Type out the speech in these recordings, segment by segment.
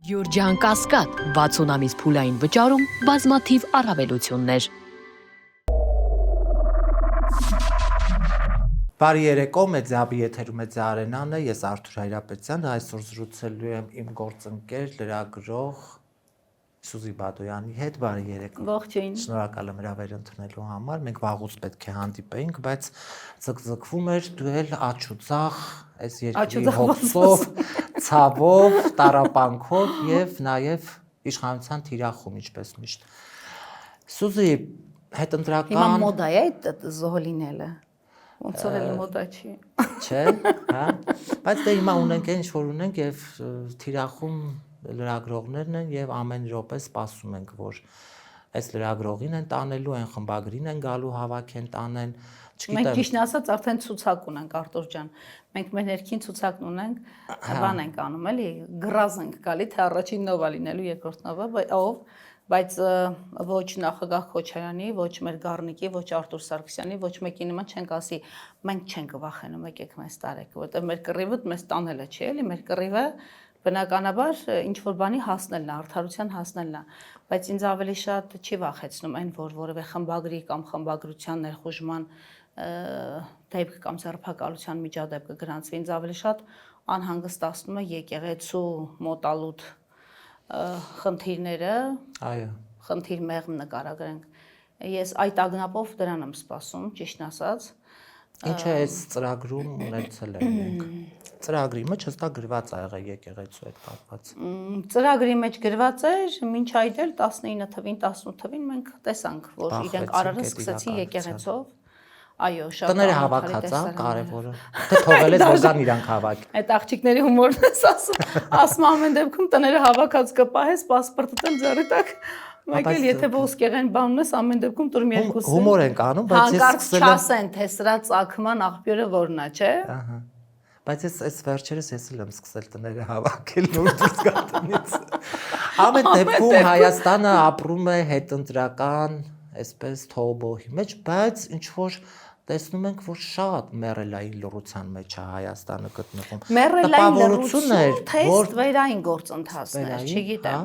Յորջան Կասկադ 60 ամիս փուլային վճարում բազմաթիվ առավելություններ։ Բարի երեկո, Մեդիաբի եթերում է Արենան է, ես Արթուր Հայրապետյան, այսօր զրուցելու եմ իմ գործընկեր, լրագրող Սուզի Բադոյանի հետ, բարի երեկո։ Ողջույն։ Շնորհակալ եմ հրավեր ընդունելու համար, մենք վաղուց պետք է հանդիպեինք, բայց ձգձգվում էր դու էլ աչուձախ, այս երկրի հոգսով, ցավով, տառապանքով եւ նաեւ իշխանության թիրախում, ինչպես միշտ։ Սուզի, հետընտրական Հիմա մոդա է այդ զոհ լինելը։ Ոնց որ էլ մոդա չի։ Չէ, հա։ Բայց դե հիմա ունենք ինչ որ ունենք եւ թիրախում լրագրողներն են եւ ամեն րոպե սպասում ենք, որ այս լրագրողին են տանելու, այն խմբագրին են գալու, հավաք են տանեն, չգիտեմ։ Մենք ճիշտն ասած արդեն ցուցակ ունենք, Արտուր ջան։ Մենք մեր ներքին ցուցակն ունենք, բան ենք անում, էլի, գրազ ենք գալի, թե առաջին նովա լինելու, երկրորդ նովա, ով, բայց ոչ նախագահ Քոչարյանի, ոչ մեր Գառնիկի, ոչ Արտուր Սարգսյանի, ոչ մեկի նման չենք ասի, մենք չենք վախենում, եկեք մեզ տարեք, որտեղ մեր կռիվը մեզ տանելը չի, էլի, մեր կռիվը բնականաբար ինչ որ բանի հասնելն է, արդարության հասնելն է, բայց ինձ ավելի շատ չի վախեցնում այն, որ որևէ խմբագրի կամ խմբագրության ներխուժման դեպք կամ ձերբակալության միջադեպ կգրանցվի, ինձ ավելի շատ անհանգստացնում է եկեղեցու մոտալուտ խնդիրները, այո, խնդիր մեղմ նկարագրենք։ Ես այդ ագնապով դրան եմ սպասում, ճիշտն ասած։ Ինչ է այս ծրագրում ունեցել ենք։ Ծրագրի մեջ հստակ գրված է եղել եկեղեցու հետ կապված։ Ծրագրի մեջ գրված էր, մինչ այդ էլ 19 թվին, 18 թվին մենք տեսանք, որ իրենք արարը սկսեցին եկեղեցով։ Այո, շատ տները հավաքած է, կարևորը։ Թե թողել ես որ գան իրանք հավաք։ Այդ աղջիկների հումորն ես ասում ամեն դեպքում տները հավաքած կպահես, պասպորտդ էլ ձեռի տակ։ Մեկ էլ եթե ոսկեղեն բանն ես, ամեն դեպքում տուր մի երկուսը։ Հումոր ենք անում, բայց ես հանկարծ չասեն, թե սրա ծագման աղբյուրը որն է, չէ։ Ահա։ Բայց այս վերջերս ես էլ եմ սկսել տները հավաքել նոր դուրս գա տնից։ Ամեն դեպքում Հայաստանը ապրում է հետընտրական, այսպես թողբոհի մեջ, բայց ինչ որ տեսնում ենք, որ շատ մեռելային լռության մեջ է Հայաստանը գտնվում։ Մեռելային լռություն, թե ստվերային գործընթացներ, չգիտեմ։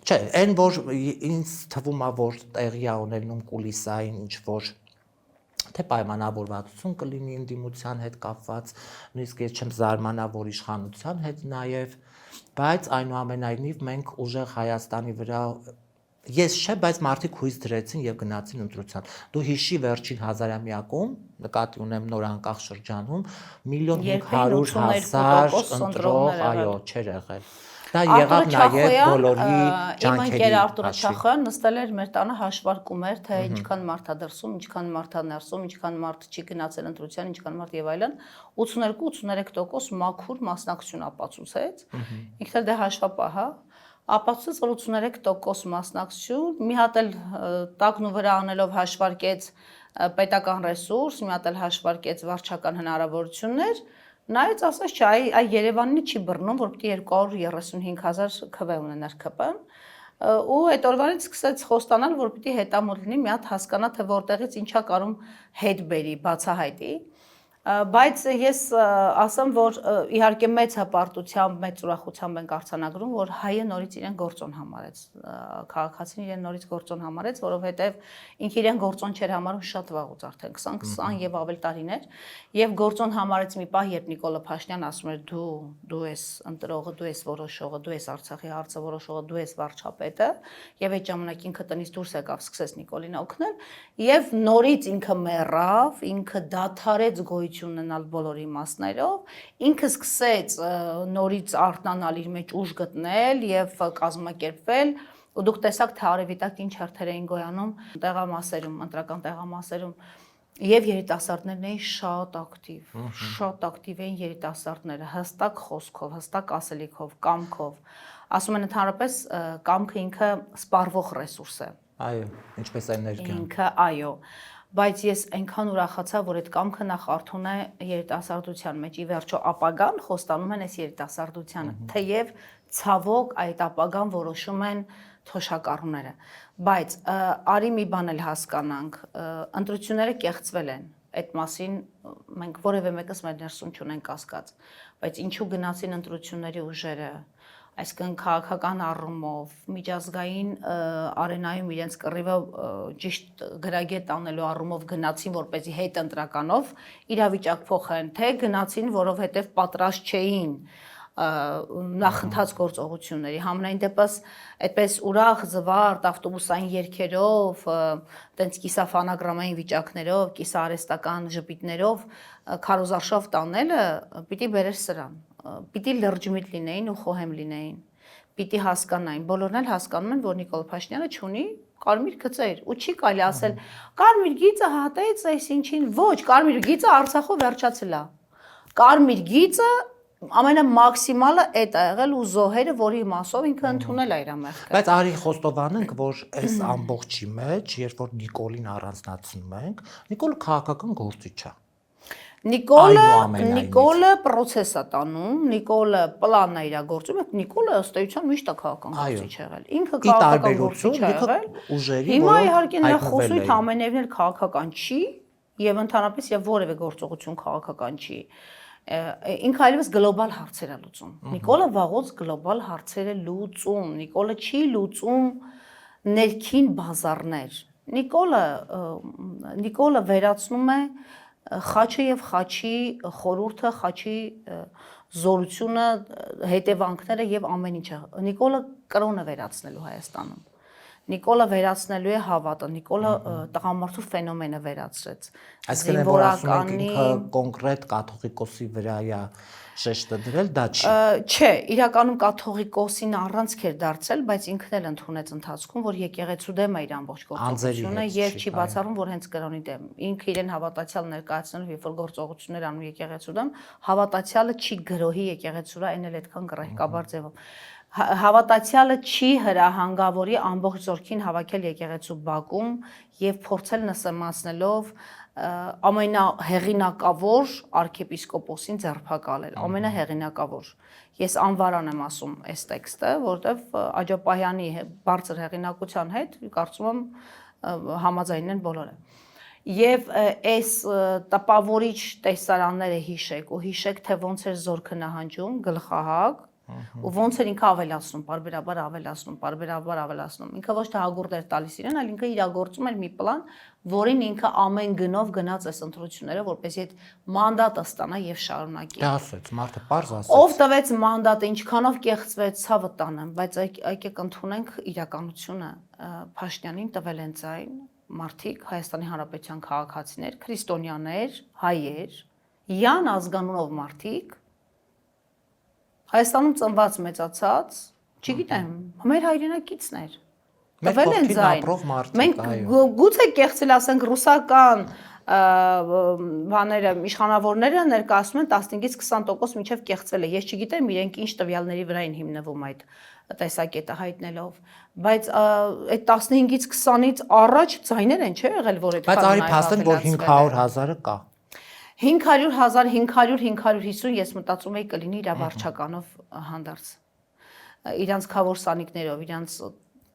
Չէ, այն որ ինձ թվում է, որ տեղի է ունենում կուլիսային ինչ որ թե պայմանավորվածություն կլինի ընդդիմության հետ կապված, նույնիսկ ես չեմ զարմանա, որ իշխանության հետ նաև, բայց այնուամենայնիվ մենք ուժեղ Հայաստանի վրա ես չէ, բայց մարդիկ հույս դրեցին եւ գնացին ընտրության։ Դու հիշի վերջին հազարամյակում, նկատի ունեմ նոր անկախ շրջանում, 1.500.000 ընտրող, այո, չէր եղել։ Դա եղավ նաև բոլորի ջանքերի։ Իմ ընկեր Արտուր Չախոյան նստել էր մեր տանը հաշվարկում էր, թե ինչքան մարդ է դրսում, ինչքան մարդ է ներսում, ինչքան մարդ չի գնացել ընտրության, ինչքան մարդ եւ այլն, 82-83% մաքուր մասնակցություն ապացուցեց։ Ինքն էլ դե հաշվապահ է, ապացուցեց, որ 83% մասնակցություն, մի հատ էլ տակն ու վրա անելով հաշվարկեց պետական ռեսուրս, մի հատ էլ հաշվարկեց վարչական հնարավորություններ։ Նայեց ասաց, չէ, այ Երևանին չի բռնում, որ պիտի 235,000 քվ ունենար ԿՊ-ն, ու այդ օրվանից սկսեց խոստանալ, որ պիտի հետամուտ լինի, մի հատ հասկանա, թե որտեղից ինչա կարում հետ բերի, բացահայտի, բայց ես ասեմ, որ իհարկե մեծ հպարտությամբ, մեծ ուրախությամբ ենք արձանագրում, որ հայը նորից իրեն գործոն համարեց, քաղաքացին իրեն նորից գործոն համարեց, որովհետև ինքը իրեն գործոն չէր համարում շատ վաղուց արդեն 20 եւ ավել տարիներ, եւ գործոն համարեց մի պահ, երբ Նիկոլը Փաշինյան ասում էր դու ես ընտրողը, դու ես որոշողը, դու ես Արցախի հարցը որոշողը, դու ես վարչապետը, եւ այդ ժամանակ ինքը տնից դուրս եկավ, սկսեց Նիկոլին օգնել, եւ նորից ինքը մեռավ, ինքը դադարեց ունենալ բոլոր իմաստներով, ինքը սկսեց նորից արթնանալ իր մեջ ուժ գտնել եւ կազմակերպվել, ու դուք տեսաք, թե արևիտակ ինչ հերթեր էին գոյանում տեղամասերում, ընտրական տեղամասերում, եւ երիտասարդներն էին շատ ակտիվ էին երիտասարդները, հստակ խոսքով, հստակ ասելիքով, կամքով, ասում են ընդհանրապես կամքը ինքը սպառվող ռեսուրս է։ Այո, ինչպես էներգիան։ Ինքը, այո։ Բայց ես այնքան ուրախացա, որ այդ կամքը նախ արթուն է երիտասարդության մեջ, ի վերջո ապագան խոստանում են այս երիտասարդությանը, թեև ցավոք այդ ապագան որոշում են թոշակառուները։ Բայց արի մի բան էլ հասկանանք, ընտրությունները կեղծվել են, այդ մասին մենք որևէ մեկս մեր ներսում չունենք կասկած, բայց ինչու գնացին ընտրությունների ուժերը, այսինքն քաղաքական առումով, միջազգային արենայում իրենց կռիվը ճիշտ գրագետ անելու առումով գնացին, որպեսզի հետ ընտրականով իրավիճակ փոխեն, թե գնացին, որովհետև պատրաստ չէին նախընթաց գործողությունների համենայն դեպս այդպես ուրախ զվարթ ավտոբուսային երգերով, տենց կիսաֆանագրամային վիճակներով, կիսաարեստական ժպիտներով քարոզարշավ տանելը պիտի բերեր սրան, պիտի լրջմիտ լինեին ու խոհեմ լինեին, պիտի հասկանային, բոլորն էլ հասկանում են, որ Նիկոլ Փաշինյանը չունի կարմիր գծեր ու չի կարելի ասել կարմիր գիծը հատեց այսինչին, ոչ, կարմիր գիծը Արցախով վերջացել է, կարմիր գիծը ամենամաքսիմալը այդ է եղել ու զոհերը, որի մասով ինքը ընդունել է իր մեղքը։ Բայց արի խոստովանենք, որ այս ամբողջի մեջ, երբ որ Նիկոլին առանձնացնում ենք, Նիկոլը քաղաքական գործիչ է։ Նիկոլը process է տանում, Նիկոլը պլանն է իր գործում, Նիկոլը ըստ էության միշտ է քաղաքական գործիչ եղել։ Ինքը քաղաքական գործիչ է եղել։ Հիմա իհարկե նրա խոսույթը ամենևին էլ քաղաքական չի եւ ընդհանրապես եւ որևէ գործողություն քաղաքական չի։ Ինքը այլևս գլոբալ հարցեր է լուծում։ Նիկոլը վաղուց գլոբալ հարցեր է լուծում։ Նիկոլը չի լուծում ներքին բազարներ։ Նիկոլը վերացնում է խաչը եւ խաչի խորհուրդը, խաչի զորությունը, հետևանքները եւ ամեն ինչը։ Նիկոլը կրոնը վերացնելու Հայաստանում։ Նիկոլը վերացնելու է հավատը, Նիկոլը տղամարդու ֆենոմենը վերացրեց։ Այսինքն որ ասում ենք ինքը կոնկրետ կաթողիկոսի վրա է շեշտը դրել, դա չի։ Չէ, իրականում կաթողիկոսին առանցք էր դարձել, բայց ինքն էլ ընդունեց ընթացքում, որ եկեղեցու դեմ է իր ամբողջ գործողությունը եւ չի բացառում, որ հենց կրոնի դեմ։ Ինքը իրեն հավատացյալ ներկայացնելով, երբ որ գործողություններ անում եկեղեցու դեմ, հավատացյալը չի գրոհի եկեղեցուրա, այն էլ այդքան գրեհկաբար ձևով։ Հավատացյալը չի հրահանգավորի ամբողջ զորքին հավաքել եկեղեցու բակում եւ փորձել նսեմացնելով ամենահեղինակավոր arczepiskopos-ին ձերբակալել, ամենահեղինակավոր։ Ես անվարան եմ ասում այս տեքստը, որովհետեւ Աջապահյանի բարձր հեղինակության հետ կարծում եմ համաձայն են բոլորը։ Եվ այս տպավորիչ տեսարանները հիշեք ու հիշեք, թե ոնց էր զորքը նահանջում գլխահակ ու ոնց էր ինքը ավելացնում, պարբերաբար ավելացնում։ Ինքը ոչ թե հագուրդ էր տալիս իրեն, այլ ինքը իրագործում էր մի պլան, որին ինքը ամեն գնով գնաց այս ընտրությունները, որպեսզի այդ մանդատը ստանա եւ շարունակի։ Դա ասեց, մարդը պարզ ասեց։ Ով տվեց մանդատը, ինչքանով կեղծվեց, ցավը տանեմ, բայց եկեք ընդունենք իրականությունը։ Փաշինյանին տվել են ձայն մարդիկ, Հայաստանի Հանրապետության քաղաքացիներ, քրիստոնյաներ, հայեր, յան ազգանունով մարդիկ Հայաստանում ծնված մեծացած, չգիտեմ, մեր հայրենակիցներ։ Տվել են ձայն։ Մենք գուցե կեղծել ասենք ռուսական բաները, իշխանավորները ներկայացնում են 15-ից 20% մինչև կեղծվել է։ Ես չգիտեմ իրենք ինչ տվյալների վրա են հիմնվում այդ տեսակետը հայտնելով, բայց այդ 15-ից 20-ից առաջ ձայներ են չէ եղել, որ այդքան։ Բայց արի փաստեն, որ 500,000-ը կա։ 500,000, 500, 550 ես մտածում եի կլինի իր վարչականով հանդարտ։ Իրանց քավոր սանիկներով, իրանց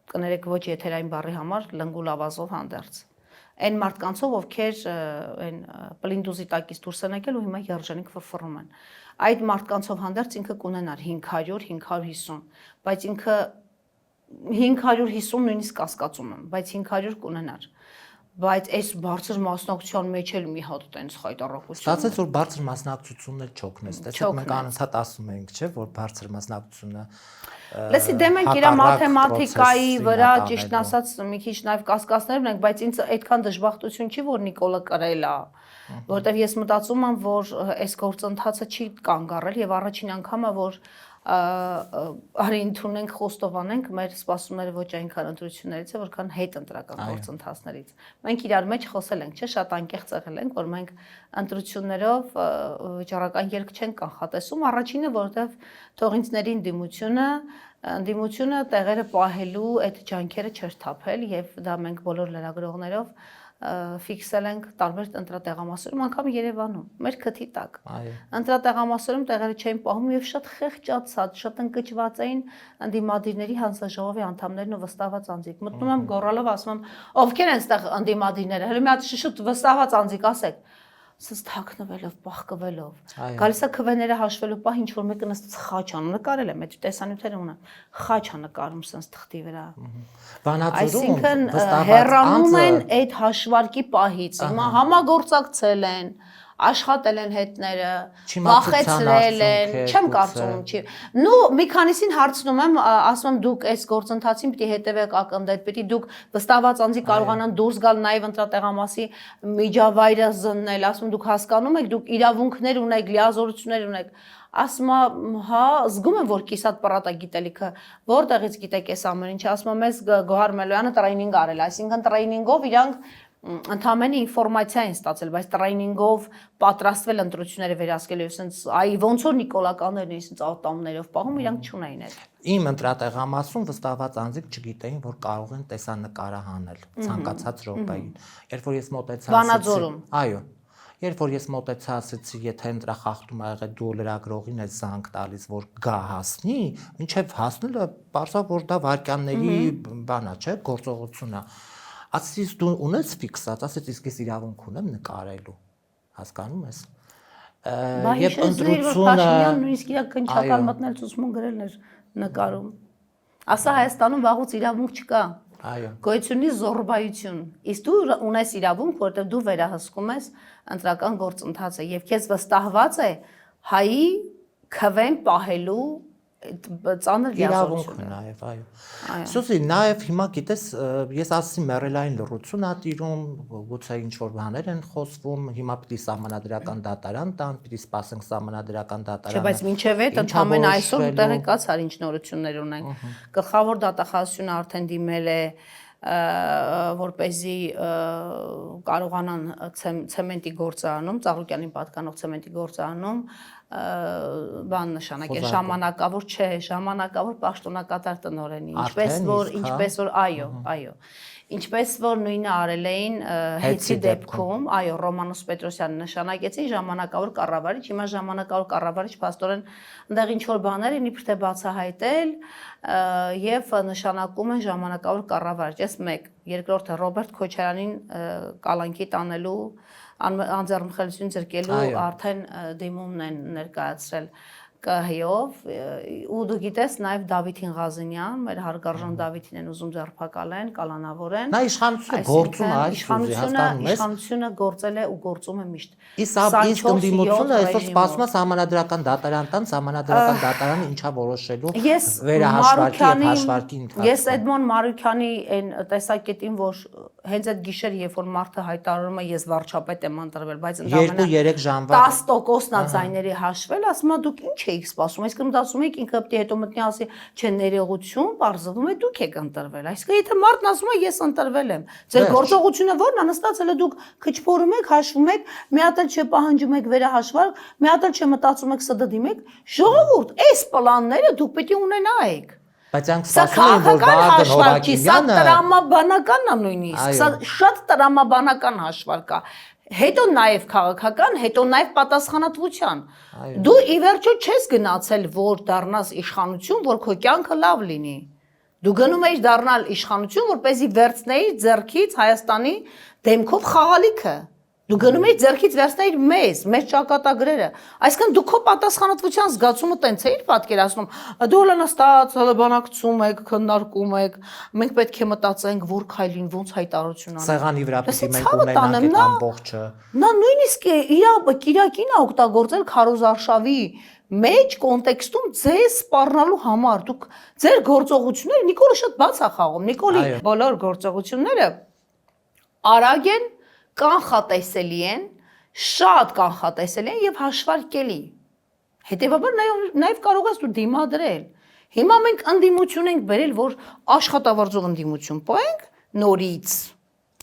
կներեք ոչ եթերային բառի համար լնգուլ ավազով հանդարտ։ Այն մարդկանցով, ովքեր այն պլինդուզի տակից դուրս են եկել ու հիմա երջանիկ ֆրֆռում են։ Այդ մարդկանցով հանդարտ ինքը կունենար 500, 550, բայց ինքը 550 նույնիսկ կասկածում եմ, բայց 500 կունենար։ Բայց այս բարձր մասնակցության մեջ էլ մի հատ տենց խայտարակություն։ Ստացեց որ բարձր մասնակցությունն էլ չօգնեց։ Տեսեք մենք անընդհատ ասում ենք, չէ, որ բարձր մասնակցությունը Լսի դեմ ենք իր մաթեմատիկայի վրա, ճիշտն ասած, մի քիչ նաև կասկածներ ունենք, բայց ինձ այդքան դժբախտություն չի, որ Նիկոլը կրել է, որովհետև ես մտածում եմ, որ այս գործընթացը չի կանգ առել եւ առաջին անգամը որ արի ընդունենք խոստովանենք մեր սպասումները ոչ այնքան ընտրություններից է, որքան հետ ընտրական գործընթացներից։ Մենք իրար մեջ խոսել ենք, չէ, շատ անկեղծ եղել ենք, որ մենք ընտրություններով վճարական ելք չենք կանխատեսում, առաջինը, որովհետև թողինցների ընդդիմությունը տեղերը պահելու այդ ջանքերը չէր թափել եւ դա մենք բոլոր լրագրողներով ֆիքսել ենք տարբեր ընտրատեղամասերում, անգամ Երևանում, մեր քթի տակ։ Ընտրատեղամասերում տեղերը չէին պահում եւ շատ խեղճացած, շատ ընկճված էին ընդդիմադիրների հանձնաժողովի անդամներն ու վստահված անձիկ։ Մտնում եմ գոռալով ասում եմ, ովքեր են այստեղ ընդդիմադիրները, հələ մի հատ շուտ վստահված անձիկ ասեք։ սս թաքնվելով, բախկվելով։ Այո։ Գալիս է քվեները հաշվելու պահ ինչ որ մեկը նստած խաչ անում, նկարել եմ, այդ տեսանյութերը ունեմ։ Խաչ է նկարում սենց թղթի վրա։ Վանաձորում Այսինքն վստահված հեռանում են անձը այդ հաշվարկի պահից։ Հիմա համագործակցել են, աշխատել են հետները, Չիմացության վախեցրել են, արդյունք է, չեմ գուցե։ կարծում, չի։ Նու մի քանիսին հարցնում եմ, ասում եմ դուք այս գործընթացին պիտի հետևեք ակնդետ, պիտի դուք վստահված անձի կարողանան դուրս գալ նաև ընտրատեղամասի միջավայրը զննել, ասում դուք հասկանում եք, դուք իրավունքներ ունեք, լիազորություններ ունեք։ Ասում եմ, հա, զգում եմ, որ կիսատ պռատա գիտելիքը, որտեղից գիտեք այս ամեն ինչը, ասում եմ, ես Գոհար Մելոյանը տրեյնինգ արել, այսինքն տրեյնինգով իրանք ընդհանրապես ինֆորմացիա են ստացել, բայց տրեյնինգով պատրաստվել ընտրությունները վերահսկելու, ասենց այ ոնց որ նիկոլականներն ասենց ատամներով պահում իրանք չունեին այդ։ իմ ընտրատեղամասում վստահված անձիկ չգիտեին, որ կարող են տեսանկարահանել ցանկացած րոպեին։ Երբ որ ես մոտեցա Վանաձորում։ Այո։ Երբ որ ես մոտեցա ասեցի, եթե ընտրախախտում ա եղել դու լրագրողին ես զանգ տալիս, որ գա հասնի, ինչեւ հասնելը պարզա որ դա վարքյանների բանա, չէ, գործողություն է։ Ասես դու ունես ֆիքսած, ասես իսկ ես իրավունք ունեմ նկարելու, հասկանում ես։ Եվ ընտրությունը նույնիսկ իր քնչական մտնել ցուցմուն գրելն էր նկարում։ Ասա Հայաստանում վաղուց իրավունք չկա։ Այո։ Գոյությունի զոռբայություն։ Իսկ դու ունես իրավունք, որտեղ դու վերահսկում ես ընտրական գործընթացը եւ քեզ վստահված է հայի քվեն պահելու ծանր իրավունքը լիազորությունը։ նաև, այո։ Սուսի, նաև հիմա գիտես, ես ասացի մեռելային լռություն ա տիրում, գուցե ինչ որ բաներ են խոսվում, հիմա պիտի սահմանադրական դատարան տան, պիտի սպասենք սահմանադրական դատարանը։ Չէ, բայց մինչև այդ ընդհանրեն այսօր տեղեկացար ինչ նորություններ ունենք։ Գլխավոր դատախազությունը արդեն դիմել է որպեսզի կարողանան ցեմենտի գործարանում, Ծաղրուկյանին պատկանող ցեմենտի գործարանում բան նշանակել, ժամանակավոր չէ, ժամանակավոր պաշտոնակատար տնօրենի, ինչպես որ այո, ինչպես որ նույնը արել էին Հեծի դեպքում, այո, Ռոմանոս Պետրոսյանը նշանակեցին ժամանակավոր կառավարիչ, հիմա ժամանակավոր կառավարիչ փաստորեն այնտեղ ինչ որ բաներ են իբր թե բացահայտել եւ նշանակում են ժամանակավոր կառավարիչ, այս մեկ, երկրորդը Ռոբերտ Քոչարյանին կալանքի տանելու անձեռնմխելիություն ձեռքելու արդեն դիմումն են ներկայացրել ԿՀ-ով ու դու գիտես նաև Դավիթ Հինղազինյան, մեր հարգարժան Դավիթին են ուզում ձերբակալեն, կալանավորեն։ Նա իշխանությունը գործում է, իշխանությունը գործել է ու գործում է միշտ։ Իսկ ընդդիմությունը այսօր սպասում է սահմանադրական դատարան տան, սահմանադրական դատարանը ինչա որոշելու վերահաշվարկի եւ հաշվարկի ընթացքում։ Ես Էդմոն Մարուքյանի այն տեսակետին, որ հենց այդ գիշեր, երբ որ մարդը հայտարարում է ես վարչապետ եմ ընտրվել, բայց ընդամենը 2-3 ժամվա 10%-ն է ձայների հաշվել, ասում է դուք ինչ եք սպասում, այսինքն մտածում եք ինքը պետք է հետո մտնի ասի, չէ, ներողություն, բարձվում է դուք եք ընտրվել։ Այսինքն եթե մարդն ասում է ես ընտրվել եմ, ձեր գործողությունը ո՞րն է, նստած էլ դուք քչփորում եք, հաշվում եք, մի հատ էլ չպահանջում եք վերահաշվարկ, մի հատ էլ չմտածում եք ՍԴԴ-ում եք, ժողովուրդ, այս պլանները դուք պետք է ունենայեք։ Բայց անք սպասում են, որ Վահագն Հովակիմյանը սա տրամաբանական է նույնիսկ, սա շատ տրամաբանական հաշվարկ է։ Հետո նաև քաղաքական, հետո նաև պատասխանատվության։ Դու ի վերջո չես գնացել, որ դառնաս իշխանություն, որ քո կյանքը լավ լինի։ Դու գնում ես դառնալ իշխանություն, որպեսզի վերցնեիր ձեռքից Հայաստանի դեմքով խաղալիքը։ Դու գնում ես ձեռքից վերցնեիր մեր ճակատագրերը։ Այսինքն դու քո պատասխանատվության զգացումը տենց էիր պատկերացնում։ Դու լնստած հլբանակցում եք, քննարկում եք։ Մենք պետք է մտածենք, որ քայլին ոնց հայտարարություն անենք։ Սեղանի վրա պիտի մենք ունենանք այդ ամբողջը։ Նա նույնիսկ իր Կիրակին է օգտագործել քարոզարշավի մեջ կոնտեքստում ձեզ սպառնալու համար։ Դուք ձեր գործողությունները Նիկոլը շատ բաց է խաղում։ Նիկոլի բոլոր գործողությունները արագ են, կանխատեսելի են, շատ կանխատեսելի են եւ հաշվարկելի։ Հետևաբար նաեւ կարող ես դու դիմադրել։ Հիմա մենք ընդդիմություն ենք բերել, որ աշխատավարձող ընդդիմություն պահենք նորից։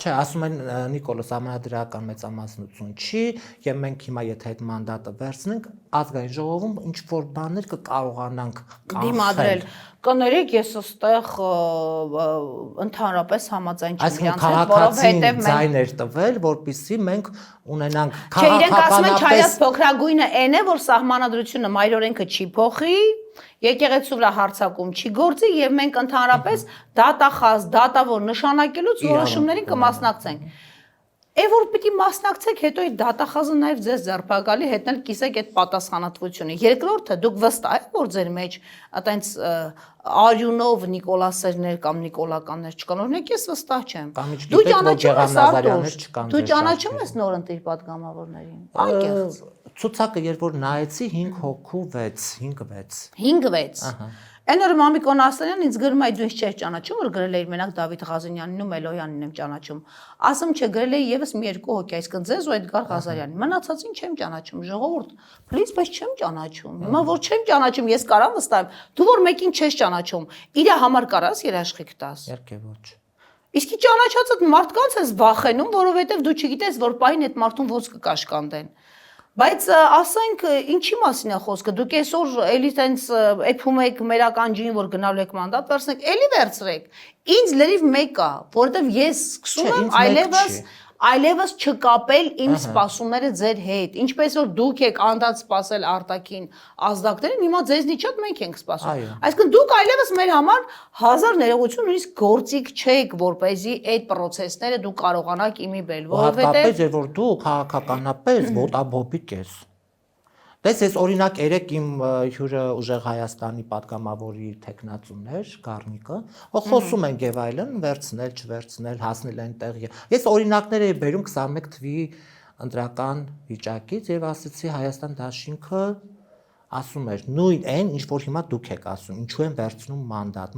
Չէ, ասում են Նիկոլոս համանդրական մեծամասնություն չի, եւ մենք հիմա եթե այդ մանդատը վերցնենք, ազգային ժողովում ինչ որ բաներ կկարողանանք դիմադրել։ Կներեք, ես այստեղ ընդհանրապես համաձայն չեմ իրանց հետ, որովհետեւ մենք ձայներ տվել, որպեսզի մենք ունենանք Չէ, իրենք ասում են չայած փոքրագույնը այն է, որ սահմանադրությունը մայրօրենքը չի փոխի, եկեղեցու վրա հարձակում չի գործի եւ մենք ընդհանրապես դատախազ, դատավոր նշանակելուց որոշումներին կմասնակցենք։ Որ պիտի մասնակցեք, հետո այդ դատախազը նաև ձեզ ձերբակալի հետնել կիսեք այդ պատասխանատվությունը։ Երկրորդը դուք վստահ եք, որ ձեր մեջ այտենց արյունով Նիկոլասերներ կամ նիկոլականներ չկան։ Օրինակ ես վստահ չեմ։ Դու ճանաչում ես Արտուր։ Դու ճանաչում ես նոր ընտիր падգամավորներին։ Անկեղծ։ Ցուցակը երբ որ նայեցի 5 հոգու 6, 5-6։ Այն օրը Մամիկոն Ասլանյանն ինձ գրում է դու ինձ չես ճանաչում, որ գրել էիր մենակ Դավիթ Ղազարյանին ու Մելոյանին եմ ճանաչում։ Ասում չէ, գրել էի եւս մի երկու հոգի, այսինքն ձեզ ու Էդգար Ղազարյանին։ Մնացածին չեմ ճանաչում, ժողովուրդ, պլիզ, բայց չեմ ճանաչում։ Հիմա որ չեմ ճանաչում, ես կարամ վստահեմ։ Դու որ մեկին չես ճանաչում, իր համար կարաս երաշխիք տաս։ Երկե ոչ։ Իսկ ճանաչածդ մարդկանց ես վախենում, որովհետեւ դու չգիտես, որ պահին այդ մարդուն ոնց կկաշկանդեն։ Բայց ասենք ինչի մասին է խոսքը, դուք այսօր էլի տենց էփում եք մեր ականջին, որ գնալու եք մանդատ վերցնեք, էլի վերցրեք։ Ինձ լրիվ մեկ է, որովհետև ես սկսում եմ այլևս չկապել իմ սպասումները ձեր հետ, ինչպես որ դուք եք անդադ սպասել արտաքին ազդակներին, հիմա ձեզնից շատ մենք ենք սպասում։ Այսինքն դուք այլևս մեր համար հազար ներողություն նույնիսկ գործիք չեք, որպեսզի այդ process-ները դուք կարողանաք իմիբել, որովհետև որ դու քաղաքականապես ոտաբոբիկ ես։ Դες ես օրինակ երեք իմ հյուրը ուժեղ Հայաստանի падգամավորի տեխնացուներ, Գառնիկը, որ խոսում են եւ այլն, վերցնել, չվերցնել, հասնել այնտեղ։ Ես օրինակներ էի բերում 21 թվականի ընտրական վիճակից եւ ասացի Հայաստան դաշինքը ասում էր նույն այն, ինչ որ հիմա դուք եք ասում, ինչու են վերցնում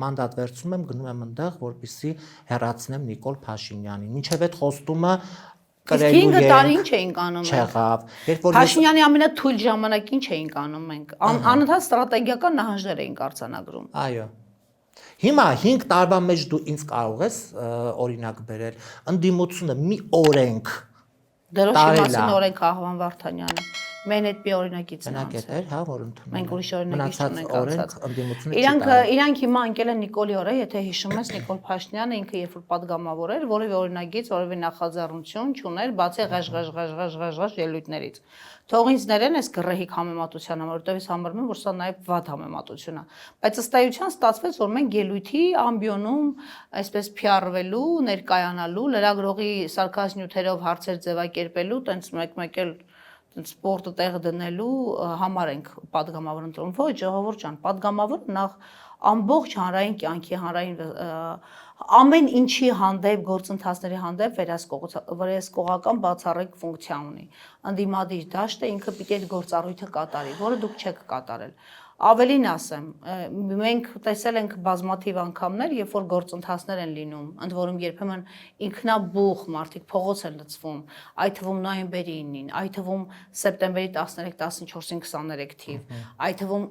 մանդատ վերցնում եմ, գնում եմ այնտեղ, որպեսզի հեռացնեմ Նիկոլ Փաշինյանին։ Մինչև այդ խոստումը Իսկ 5 տարի ինչ էինք անում չեղավ։ Փաշինյանի ամենաթույլ ժամանակին ինչ էինք անում մենք։ Անընդհատ ստրատեգիական նահանջներ էինք արձանագրում։ Այո։ Հիմա 5 տարվա մեջ դու ինձ կարող ես օրինակ բերել ընդդիմությունը մի օրենք Դրոշի մասին օրենք Ահվան Վարդանյանը։ Մեն այդ մի օրինակից մնաց էր, հա, որ ընդունում։ Մենք ուրիշ օրինակից չունենք անցած։ Իրանք հիմա ընկել են Նիկոլի օրը, եթե հիշում ես Նիկոլ Փաշինյանը ինքը երբ որ падգամավոր էր, որևէ օրինագիծ, որևէ նախաձեռնություն չուներ, բացի ղաշ ելույթներից։ Թող ինձ ներեն այս գռեհիկ համեմատության համար, որտեղ ես համարում եմ, որ սա նաև վատ համեմատություն է։ Բայց ըստ էության ստացվեց, որ մենք ելույթի ամբիոնում այսպես PR-վելու, ներկայանալու, լրագրողի սարքազնյութերով հարցեր ձևակերպելու, տենց մեկ-մեկ էլ սպորտը տեղ դնելու համար ենք падգամավոր ընտրում։ Ոչ, ժողովուրդ ջան, падգամավորը նախ ամբողջ հանրային կյանքի, հանրային ամեն ինչի հանդեպ, գործընթացների հանդեպ վերահսկողական բացառիկ ֆունկցիա ունի։ Ընդդիմադիր դաշտը ինքը պիտի այդ գործառույթը կատարի, որը դուք չեք կատարել։ Ավելին ասեմ, մենք տեսել ենք բազմաթիվ անգամներ, երբ որ գործընթացներ են լինում, ընդ որում երբեմն ինքնաբուխ մարդիկ փողոց են լցվում, այդ թվում նոյեմբերի 9-ին, այդ թվում սեպտեմբերի 13-14-ին 23 թիվ, այդ թվում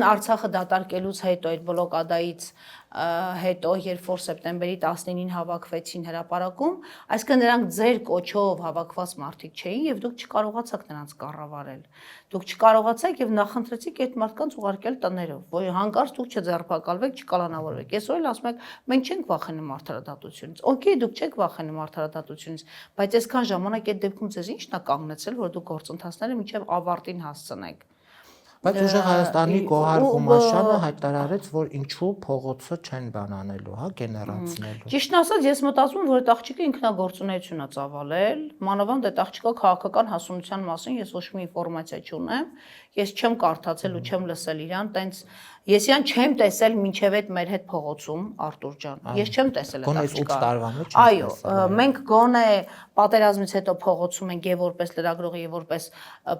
Արցախը դատարկելուց հետո այդ բլոկադայից հետո երբ որ սեպտեմբերի 19-ին հավաքվեցին հրապարակում, այսինքն նրանք ձեր կոչով հավաքված մարդիկ չէին եւ դուք չկարողացաք նրանց կառավարել։ Դուք չկարողացաք եւ նախընտրեցիք այդ մարդկանց ուղարկել տներով, որ հանկարծ դուք չձերբակալվեք, չկալանավորվեք։ Այսօր էլ ասում եք, մենք չենք վախենում արդարադատությունից։ Okay, դուք չեք վախենում արդարադատությունից, բայց այսքան ժամանակ այդ դեպքում ձեզ ի՞նչն է կանգնեցել, որ դուք գործընթացները մինչեւ ավարտին հասցնեք։ Բայց ուժեղ Հայաստանի Գոհար Գումաշյանը հայտարարեց, որ ինչու փողոցը չեն բանանելու, հա, գեներացնելու։ Ճիշտն ասած, ես մտածում եմ, որ այդ աղջիկը ինքնագործունեություն է ծավալել, մանավանդ այդ աղջիկա քաղաքական հասունության մասին ես ոչ մի ինֆորմացիա չունեմ, ես չեմ կարդացել ու չեմ լսել իրան, տենց ես իրան չեմ տեսել մինչև այդ մեր հետ փողոցում, Արտուր ջան։ Ես չեմ տեսել այդ աղջիկա։ 8 տարվա մեջ։ Այո, մենք գոնե պատերազմից հետո փողոցում ենք եւ որպես լրագրող եւ որպես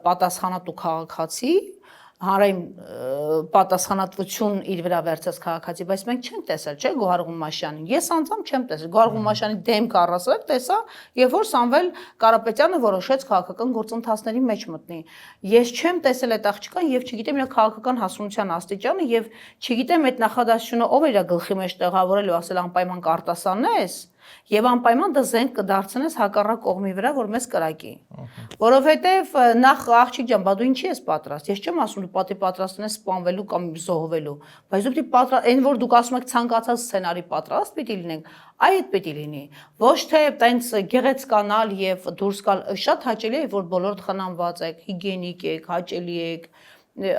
պատասխանատու քաղաքացի հանրային պատասխանատվություն իր վրա վերցած քաղաքացի, բայց մենք չենք տեսել, չէ՞ Գոհար Գումաշյանին։ Ես անձամբ չեմ տեսել։ Գոհար Գումաշյանի դեմքը առասարակ տեսա, երբ որ Սամվել Կարապետյանը որոշեց քաղաքական գործընթացների մեջ մտնի։ Ես չեմ տեսել այդ աղջկան եւ չգիտեմ իր քաղաքական հասունության աստիճանը եւ չգիտեմ այդ նախադասությունը ով էր իր գլխի մեջ տեղավորել ու ասել անպայման կարտասանես։ Եվ անպայման դա զենք կդարձնես հակառակ կողմի վրա, որ մեզ կրակի։ Որովհետև նախ աղջիկ ջան, բա դու ինչի ես պատրաստ։ Ես չեմ ասում դու պատի պատրաստ ես սպանվելու կամ զոհվելու, բայց դու պիտի պատրաստ, այն որ դուք ասում եք ցանկացած սցենարի պատրաստ պիտի լինենք, այդ պիտի լինի։ Ոչ թե տենց գեղեցկանալ եւ դուրս գալ, շատ հաճելի է, որ բոլորդ խնամված եք, հիգիենիկ եք, հաճելի եք,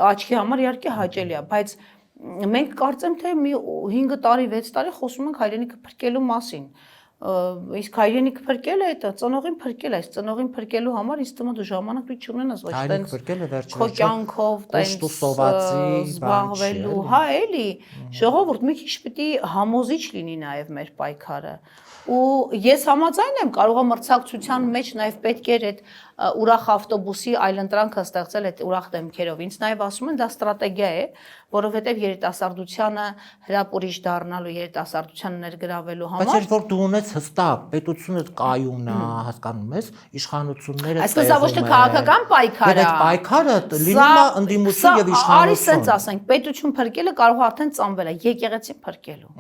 աչքի համար իհարկե հաճելի է, բայց մենք կարծեմ թե մի 5 տարի, 6 տարի խոսում ենք հայրենիքը փրկելու մասին։ Իսկ հայրենիք փրկել է դա, ծնողին փրկել է, ծնողին փրկելու համար ինձ թվում է դու ժամանակ դու չունենաս ոչ Հայրենիք փրկել է վերջի քո կյանքով տենց զբաղվելու, հա, էլի, ժողովուրդ մի քիչ պիտի համոզիչ լինի նաև մեր պայքարը։ Ու ես համաձայն եմ, կարող է մրցակցության մեջ նաև պետք էր այդ ուրախ ավտոբուսի այլընտրանքը ստեղծել այդ ուրախ դեմքերով։ Ինձ նաև ասում են դա ստրատեգիա է, որովհետև երիտասարդությանը հրապուրիչ դառնալու, երիտասարդությանը ներգրավելու համար։ Բայց որ դու ունես հստակ, պետությունը կայուն է, հասկանում ես, իշխանությունները այսպես ոչ թե քաղաքական պայքար է։ Այդ պայքարը լինում է ընդդիմություն եւ իշխանություն։ Արի սենց ասենք, պետություն փրկելը կարող է արդեն ծնվել է, եկեղեցին փրկելու։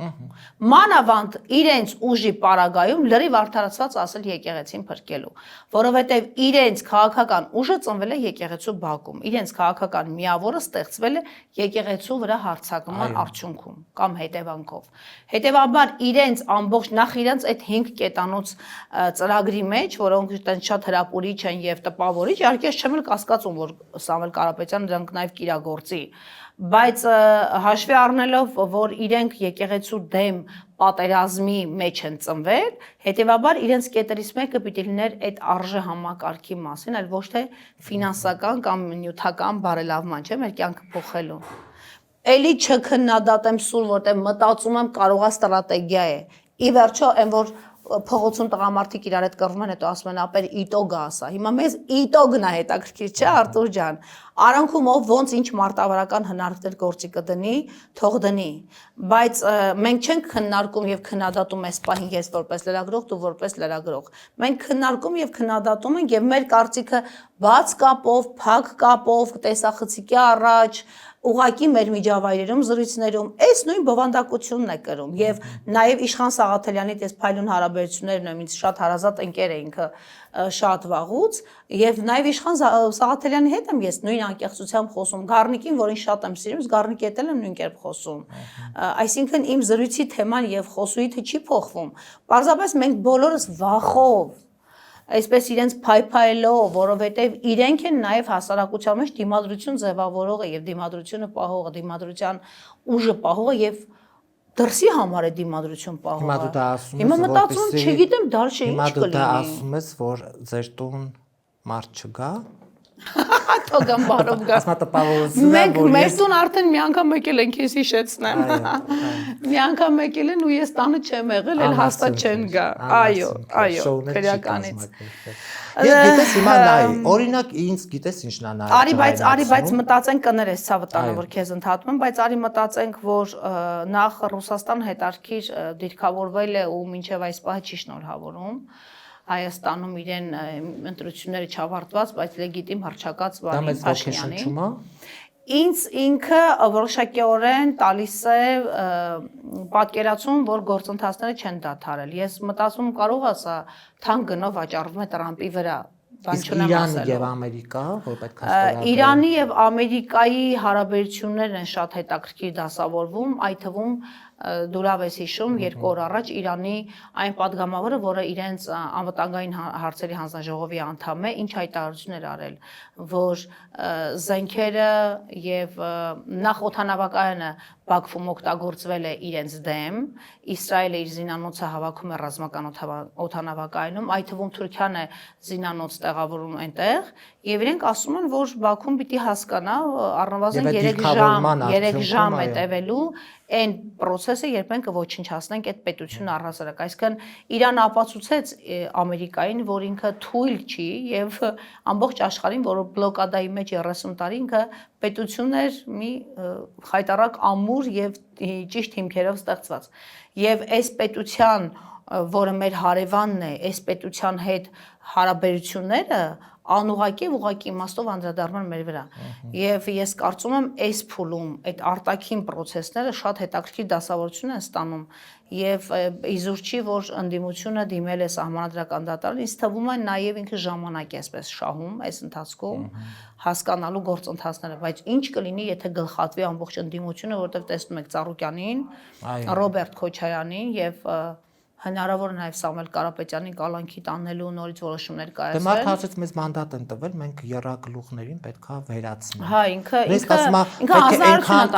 Մանավանդ իրենց ուժի պարագայում լրիվ արդարացված ասել եկեղեցին փրկելու, որովհետև իրենց քաղաքական ուժը ծնվել է եկեղեցու բակում, իրենց քաղաքական միավորը ստեղծվել է եկեղեցու վրա հարձակման արդյունքում կամ հետևանքով։ Հետևաբար իրենց ամբողջ նախ իրենց այդ 5 կետանոց ծրագրի մեջ, որոնք այդպես շատ հրապուրիչ են եւ տպավորիչ, իհարկե չեմ էլ կասկածում, որ Սամվել Կարապետյանը դրանք նաեւ կիրագործի, բայց հաշվի առնելով, որ իրենք եկեղեցու դեմ պատերազմի մեջ են ծնվել, հետևաբար իրենց կետերից մեկը պիտի լիներ այդ արժե համակարգի մասին, այլ ոչ թե ֆինանսական կամ նյութական բարելավման, չէ՞, մեր կյանքը փոխելու։ Էլի չքննադատեմ սուր, որտեղ մտածում եմ կարողա ստրատեգիա է։ Ի վերջո, այն որ փողոցում տղամարդիկ իրար հետ կռվում են, հետո ասում են ապեր իտոգը ասա։ Հիմա մեզ իտոգն է հետաքրքիր, չէ՞ Արտուր ջան։ Արանքում ով ոնց ինչ մարտավարական հնարքներ գործի կդնի, թող դնի։ Բայց մենք չենք քննարկում եւ քննադատում այս պահին ես որպես լրագրող, դու որպես լրագրող։ Մենք քննարկում եւ քննադատում ենք եւ մեր կարծիքը բաց կապով, փակ կապով, տեսախցիկի առաջ ուղակի մեր միջավայրերում զրույցներում այս նույն բովանդակությունն է կրում եւ նաեւ Իշխան Սաղաթելյանի դες փայլուն հարաբերություններն եմ ինձ շատ հարազատ ընկեր է ինքը շատ վաղուց եւ նաեւ Իշխան Սաղաթելյանի հետ եմ ես նույն անկեղծությամբ խոսում Գառնիկին, որին շատ եմ սիրում, Գառնիկի հետ եմ նույն կերպ խոսում, այսինքն իմ զրույցի թեման եւ խոսույթը չի փոխվում, պարզապես մենք բոլորս վախով այսպես իրենց փայփայելով, որովհետև իրենք են նաև հասարակության մեջ դիմադրություն ձևավորողը եւ դիմադրությունը պահողը, դիմադրության ուժը պահողը եւ դրսի համար է դիմադրություն պահողը։ Հիմա դու դա ասում ես, հիմա մտածում եմ, չգիտեմ դարշե ինչ կլինի։ Հիմա դու դա ասում ես, որ ձեր տուն մարդ չգա։ Թողամ բարով գա։ Ասма տպավորությունն է, որ Մեր տուն արդեն մի անգամ եկել են, քեզ հիշեցնեմ։ Մի անգամ եկել են ու ես տանը չեմ եղել, էլ հաստատ չեն գա։ Այո, քրեականից։ Ես գիտես հիմա նայ, օրինակ ինձ գիտես ինչն է նայ։ Արի, բայց մտածենք կներես ցավը տանը, որ քեզ ընդհատում եմ, բայց արի մտածենք, որ նախ Ռուսաստան հետարքիր դիրքավորվել է ու մինչև այս պահը չի շնորհավորում։ Հայաստանում իրեն ընտրությունները չավարտված, բայց լեգիտիմ հռչակած Վլադիմիր Փաշինյանի։ Ինձ ինքը որոշակիորեն տալիս է պատկերացում, որ գործընթացները չեն դադարել։ Ես մտածում կարող ասա թանկ գնով վաճառվում է Տրամպի վրա։ Իրանի եւ Ամերիկա, որ պետք է ստորագրեն։ Իրանի եւ Ամերիկայի հարաբերություններն են շատ հետաքրքիր դասավորվում, այդ թվում դու լավ ես հիշում, 2 օր առաջ Իրանի այն падգամավորը, որը իրենց անվտանգային հարցերի հանձնաժողովի անդամ է, ինչ հայտարարություններ արել, որ զենքերը եւ նախ օդանավակայանը Բաքվում օգտագործվել է իրենց դեմ, Իսրայելը իր զինանոցը հավաքում է ռազմական օդանավակայանում, այդ թվում Թուրքիան է զինանոց տեղավորում այնտեղ, եւ իրենք ասում են, որ Բաքուն պիտի հասկանա առնվազն 3 ժամ է տևելու այն process-ը, երբ մենք կոչնչացնենք այդ պետությունը առհասարակ, այսինքն Իրանը ապացուցեց Ամերիկային, որ ինքը թույլ չի եւ ամբողջ աշխարհին, որ բլոկադայի մեջ 30 տարի ինքը պետություն էր մի խայտարակ ամուր եւ ճիշտ հիմքերով ստեղծված։ Եվ այս պետության, որը մեր հարևանն է, այս պետության հետ հարաբերությունները անուղակի ուղակի իմաստով անդրադառնում մեր վրա։ Եվ ես կարծում եմ այս փուլում այդ արտաքին process-ները շատ հետաքրքիր դասավորություն են ստանում եւ իզուր չի, որ ընդդիմությունը դիմել է սահմանադրական դատարան, ինձ թվում է նաեւ ինքը ժամանակ է այսպես շահում այս ընթացքում հասկանալու գործընթացները, բայց ինչ կլինի, եթե գլխատվի ամբողջ ընդդիմությունը, որովհետեւ տեսնում եք Ծառուկյանին, Ռոբերտ Քոչարյանին եւ Հնարավոր է նաև Սամվել Կարապետյանին կալանքի տանելու նորից որոշումներ Դե կայացվել։ մարդ ասեց մեզ մանդատ են տվել, մենք եռագլուխներին պետքա վերացնենք։ Հա, ինքը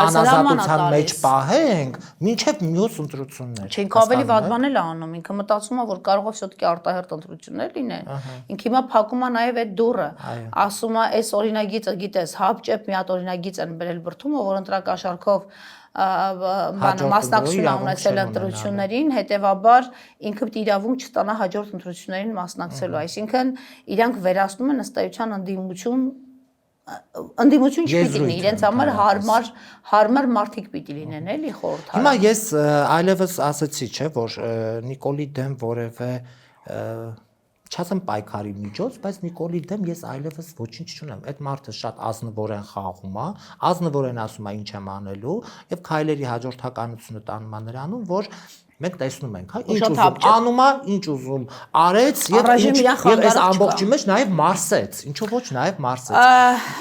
անազատության մեջ պահենք, մինչև մյուս ընտրություններ։ Չէ, ինքը ավելի վատ բան էլ անում, ինքը մտածում է, որ կարող է все-таки արտահերթ ընտրություններ լինեն։ Ինքը հիմա փակում է նաև այդ դուռը, ասում է, այս օրինագիծը, գիտես, հապճեպ մի հատ օրինագիծ են բերել բրդումը, որ ընտրակաշարքով մասնակցություն ունեցել ընտրություններին, հետևաբար ինքը պիտի իրավունք չստանա հաջորդ ընտրություններին մասնակցելու, այսինքն իրանք վերացնում են ըստ էության ընդդիմություն չպիտի լինի, իրենց համար հարմար մարդիկ պիտի լինեն, էլի խորհրդարան։ Հիմա ես այլևս ասացի, չէ, որ Նիկոլի դեմ որևէ չասեմ պայքարի միջոց, բայց Նիկոլի դեմ ես այլևս ոչինչ չունեմ։ Այդ մարդը շատ ազնվորեն խաղում է, ազնվորեն ասում է ինչ եմ անելու, եւ քայլերի հաջորդականությունը տանում է նրանում, որ մենք տեսնում ենք, հա, ինչ ուզում անում է, ինչ ուզում արեց եւ այս ամբողջի մեջ նաեւ մարսեց, ինչու ոչ նաեւ մարսեց։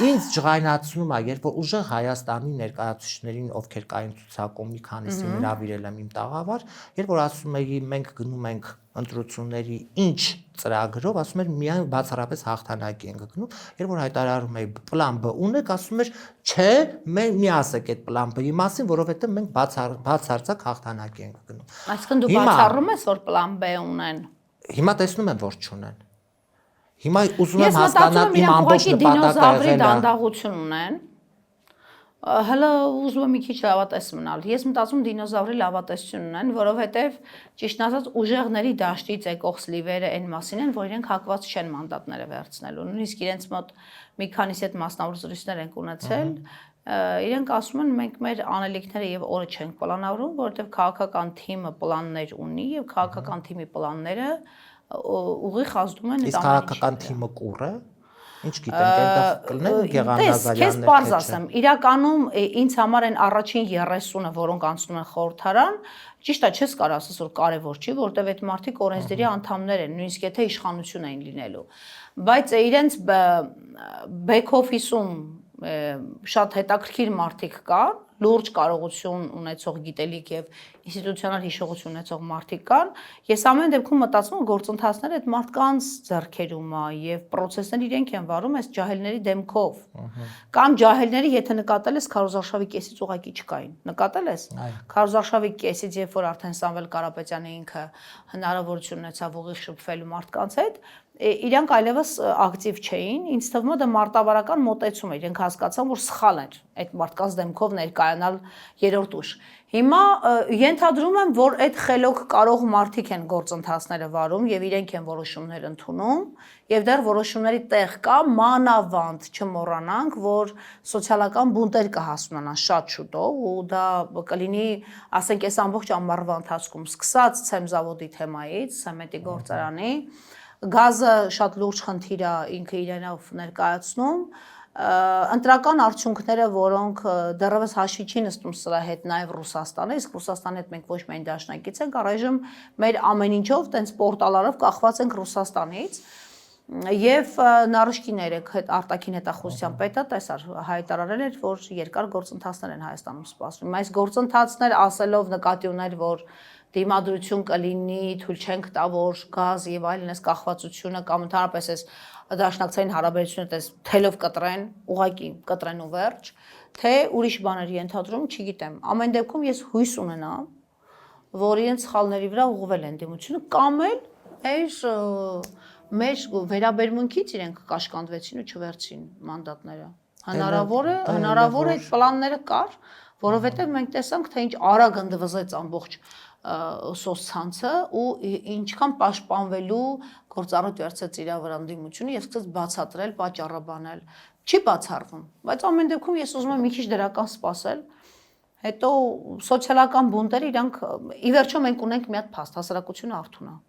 Ինձ ջղայնացնում է, երբ որ ուժեղ Հայաստանի ներկայացուցիչներին, ովքեր կային ցուցակում, մի քանիսին հրավիրել եմ իմ տաղավար, երբ որ ասում էի մենք գնում ենք ընտրությունների ինչ ծրագրով, ասում էր միայն բացառապես հաղթանակի ենք գնում, երբ որ հայտարարում էի պլան B ունեք, ասում էր չէ, մի ասեք այդ պլան B-ի մասին, որովհետեւ մենք բացարձակ հաղթանակի ենք գնում։ Այսինքն դու բացառում ես, որ պլան B ունեն։ Հիմա տեսնում եմ, որ չունեն։ Հիմա ուզում եմ հասկանալ իմ ամբողջ նպատակը եղել է դանդաղություն ունեն։ Հələ ուզում եմ մի քիչ լավատես մնալ։ Ես մտածում դինոզավրի լավատեսություն ունեն, որովհետև ճիշտ ասած ուժեղների դաշտից եկող սլիվերը այն մասին են, որ իրենք հակված չեն մանդատները վերցնելու։ Նույնիսկ իրենց մոտ մի քանիսի հետ մասնավոր զրույցներ են ունեցել։ Իրենք ասում են մենք մեր անելիքները եւ օրը չենք պլանավորում, որովհետև քաղաքական թիմը պլաններ ունի եւ քաղաքական թիմի պլանները ուղիղ ազդում են այդ ամենի։ Իսկ քաղաքական թիմը կուռ է։ Ինչ գիտենք, այնտեղ կլինեն Գեղարդազարյաններ։ Քեզ պարզ ասեմ, իրականում ինձ համար են առաջին 30-ը, որոնք անցնում են խորհրդարան, ճիշտ է, չես կարող ասես որ կարևոր չի, որովհետև այդ մարդիկ օրենսդրի անդամներ են, նույնիսկ եթե իշխանություն էին լինելու։ Բայց իրենց back office-ում շատ հետաքրքիր մարդիկ կան, լուրջ կարողություն ունեցող գիտելիք եւ ինստիտուցիոնալ հիշողություն ունեցող մարդիկ կան, ես ամեն դեպքում մտածում եմ գործընթացները այդ մարդկանց ձեռքերում է եւ process-ները իրենք են վարում այս ջահելների դեմքով։ Կամ ջահելները, եթե նկատել ես Քարոզարշավի կեսից ուղակի չկային։ Նկատել ես։ Քարոզարշավի կեսից, երբ որ արդեն Սամվել Կարապետյանը ինքը հնարավորություն ունեցավ ուղիղ շփվելու մարդկանց հետ, իրանք այլևս ակտիվ չէին, ինձ թվում է դա մարտավարական մոտեցում է, իրենք հասկացան, որ սխալ էր այդ մարդկանց դեմքով ներկայանալ երրորդ ուժ։ Հիմա ենթադրում եմ, որ այդ խելոք կարող մարդիկ են գործընթացները վարում եւ իրենք են որոշումներ ընդունում եւ դեռ որոշումների տեղ կա, մանավանդ չմոռանանք, որ սոցիալական բունտեր կհասունանան շատ շուտով ու դա կլինի, ասենք, այս ամբողջ ամառվա ընթացքում սկսած ցեմզավոդի թեմայից, Սեմենտի գործարանի գազը շատ լուրջ խնդիր է ինքը իրենով ներկայացնում, ընտրական արդյունքները, որոնք դեռևս հաշվի չի նստում սրա հետ նաև Ռուսաստանը, իսկ Ռուսաստանի հետ մենք ոչ միայն դաշնակից ենք, առայժմ մեր ամեն ինչով տենց պորտալարով կախված ենք Ռուսաստանից, եւ Նարուշկին երեք արտաքին հետախուզության պետը տեսար հայտարարել էր, որ երկար գործընթացներ են Հայաստանում սպասվում։ Այս գործընթացներ ասելով նկատի ուներ, որ դիմադրություն կլինի, թույլ չենք տա, որ գազ եւ այլն այս կախվածությունը կամ ընդհանրապես այս դաշնակցային հարաբերությունը տես թելով կտրեն, ուղակի կտրեն ու վերջ, թե ուրիշ բաներ ենթադրում, չգիտեմ։ Ամեն դեպքում ես հույս ունենամ, որ իրենց սխալների վրա ուղղվել են դիմությունը կամ էլ այս մեր վերաբերմունքից իրենք կաշկանդվեցին ու չվերցին մանդատները։ Հնարավոր է այդ պլանները կար, որովհետև մենք տեսանք, թե ինչ արագ ընդվզեց ամբողջ սոցցանցը ու ինչքան պաշտպանվելու գործառույթ վերցրեց իր վրա ընդդիմությունը եւ սկսեց բացատրել, պատճառաբանել։ Չի բացառվում, բայց ամեն դեպքում ես ուզում եմ մի քիչ դրական սպասել։ Հետո սոցիալական բունտերը իրանք ի վերջո մենք ունենք մի հատ փաստ, հասարակությունը արթուն է։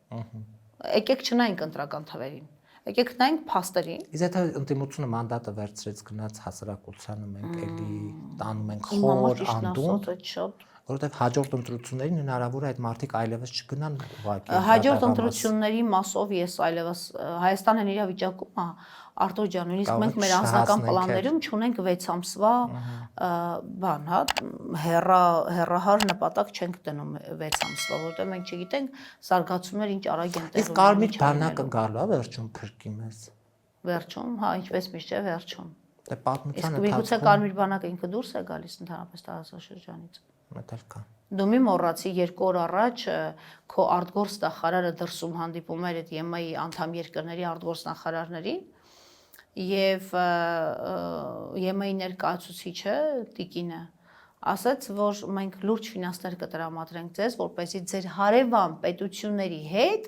Եկեք չնայենք ընտրական թվերին։ Եկեք նայենք փաստերին։ Իսկ եթե ընդդիմությունը մանդատը վերցրեց գնաց հասարակությանը մենք էլի տանում ենք խոր անդուն, որովհետև հաջորդ ընտրություններին հնարավոր է այդ մարդիկ այլևս չգնան ուղղակի։ Հաջորդ ընտրությունների մասով ես այլևս Հայաստանն իրավիճակում է Արտուր ջան, նույնիսկ մենք մեր անձնական պլաններում չունենք 6 ամսվա բան, հա, հեռահար նպատակ չենք դնում 6 ամսվա, որովհետև մենք չգիտենք զարգացումներ ինչ արագ են տեղի ունենալու։ Իսկ կարմիր բանակը գալու է վերջում փրկի մեզ։ Վերջում, հա, ինչպես միշտ է վերջում։ Դե պատմության Իսկ միգուցե կարմիր բանակը ինքը դուրս է գալիս ընդհանրապես տարածաշրջանից։ մտել կա։ Դու մի մոռացի 2 օր առաջ քո արտգործ նախարարը դրսում հանդիպում էր այդ ԵՄ-ի անդամ երկրների արտգործ նախարարներին եւ ԵՄ-ի ներկայացուցիչը Տիկինը ասաց, որ մենք լուրջ ֆինանսներ կտրամադրենք ձեզ, որպեսզի ձեր հարևան պետությունների հետ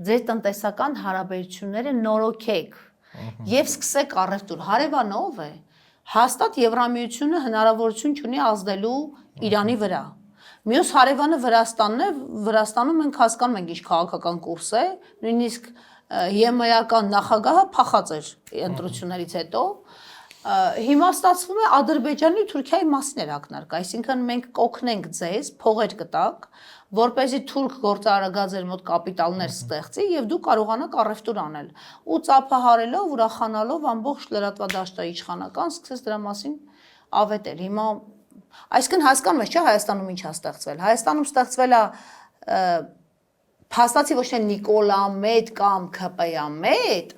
ձեր տնտեսական հարաբերությունները նորոգեք եւ սկսեք առևտուր։ Հարևանը ով է։ Հաստատ Եվրամիությունը հնարավորություն ունի ազդելու Իրանի վրա։ Մյուս հարևանը Վրաստանն է, Վրաստանում մենք հասկանում ենք ինչ քաղաքական կուրս է, նույնիսկ ԵՄ-ական նախագահը փախած էր ընտրություններից հետո։ Հիմա ստացվում է Ադրբեջանի ու Թուրքիայի մասին էր ակնարկը, այսինքն մենք կօգնենք ձեզ, փողեր կտակ, որպեսզի թուրք գործարարագազեր մոտ կապիտալներ ստեղծի եւ դու կարողանաք առևտուր անել։ Ու ծափահարելով, ուրախանալով ամբողջ լրատվադաշտը իշխանական սկսեց դրա մասին ավետել։ Հիմա այսինքն հասկանում ես, չէ՞, Հայաստանում ինչ է ստեղծվել։ Հայաստանում ստեղծվել է փաստացի ոչ թե Նիկոլամետ կամ ՔՊ-ամետ,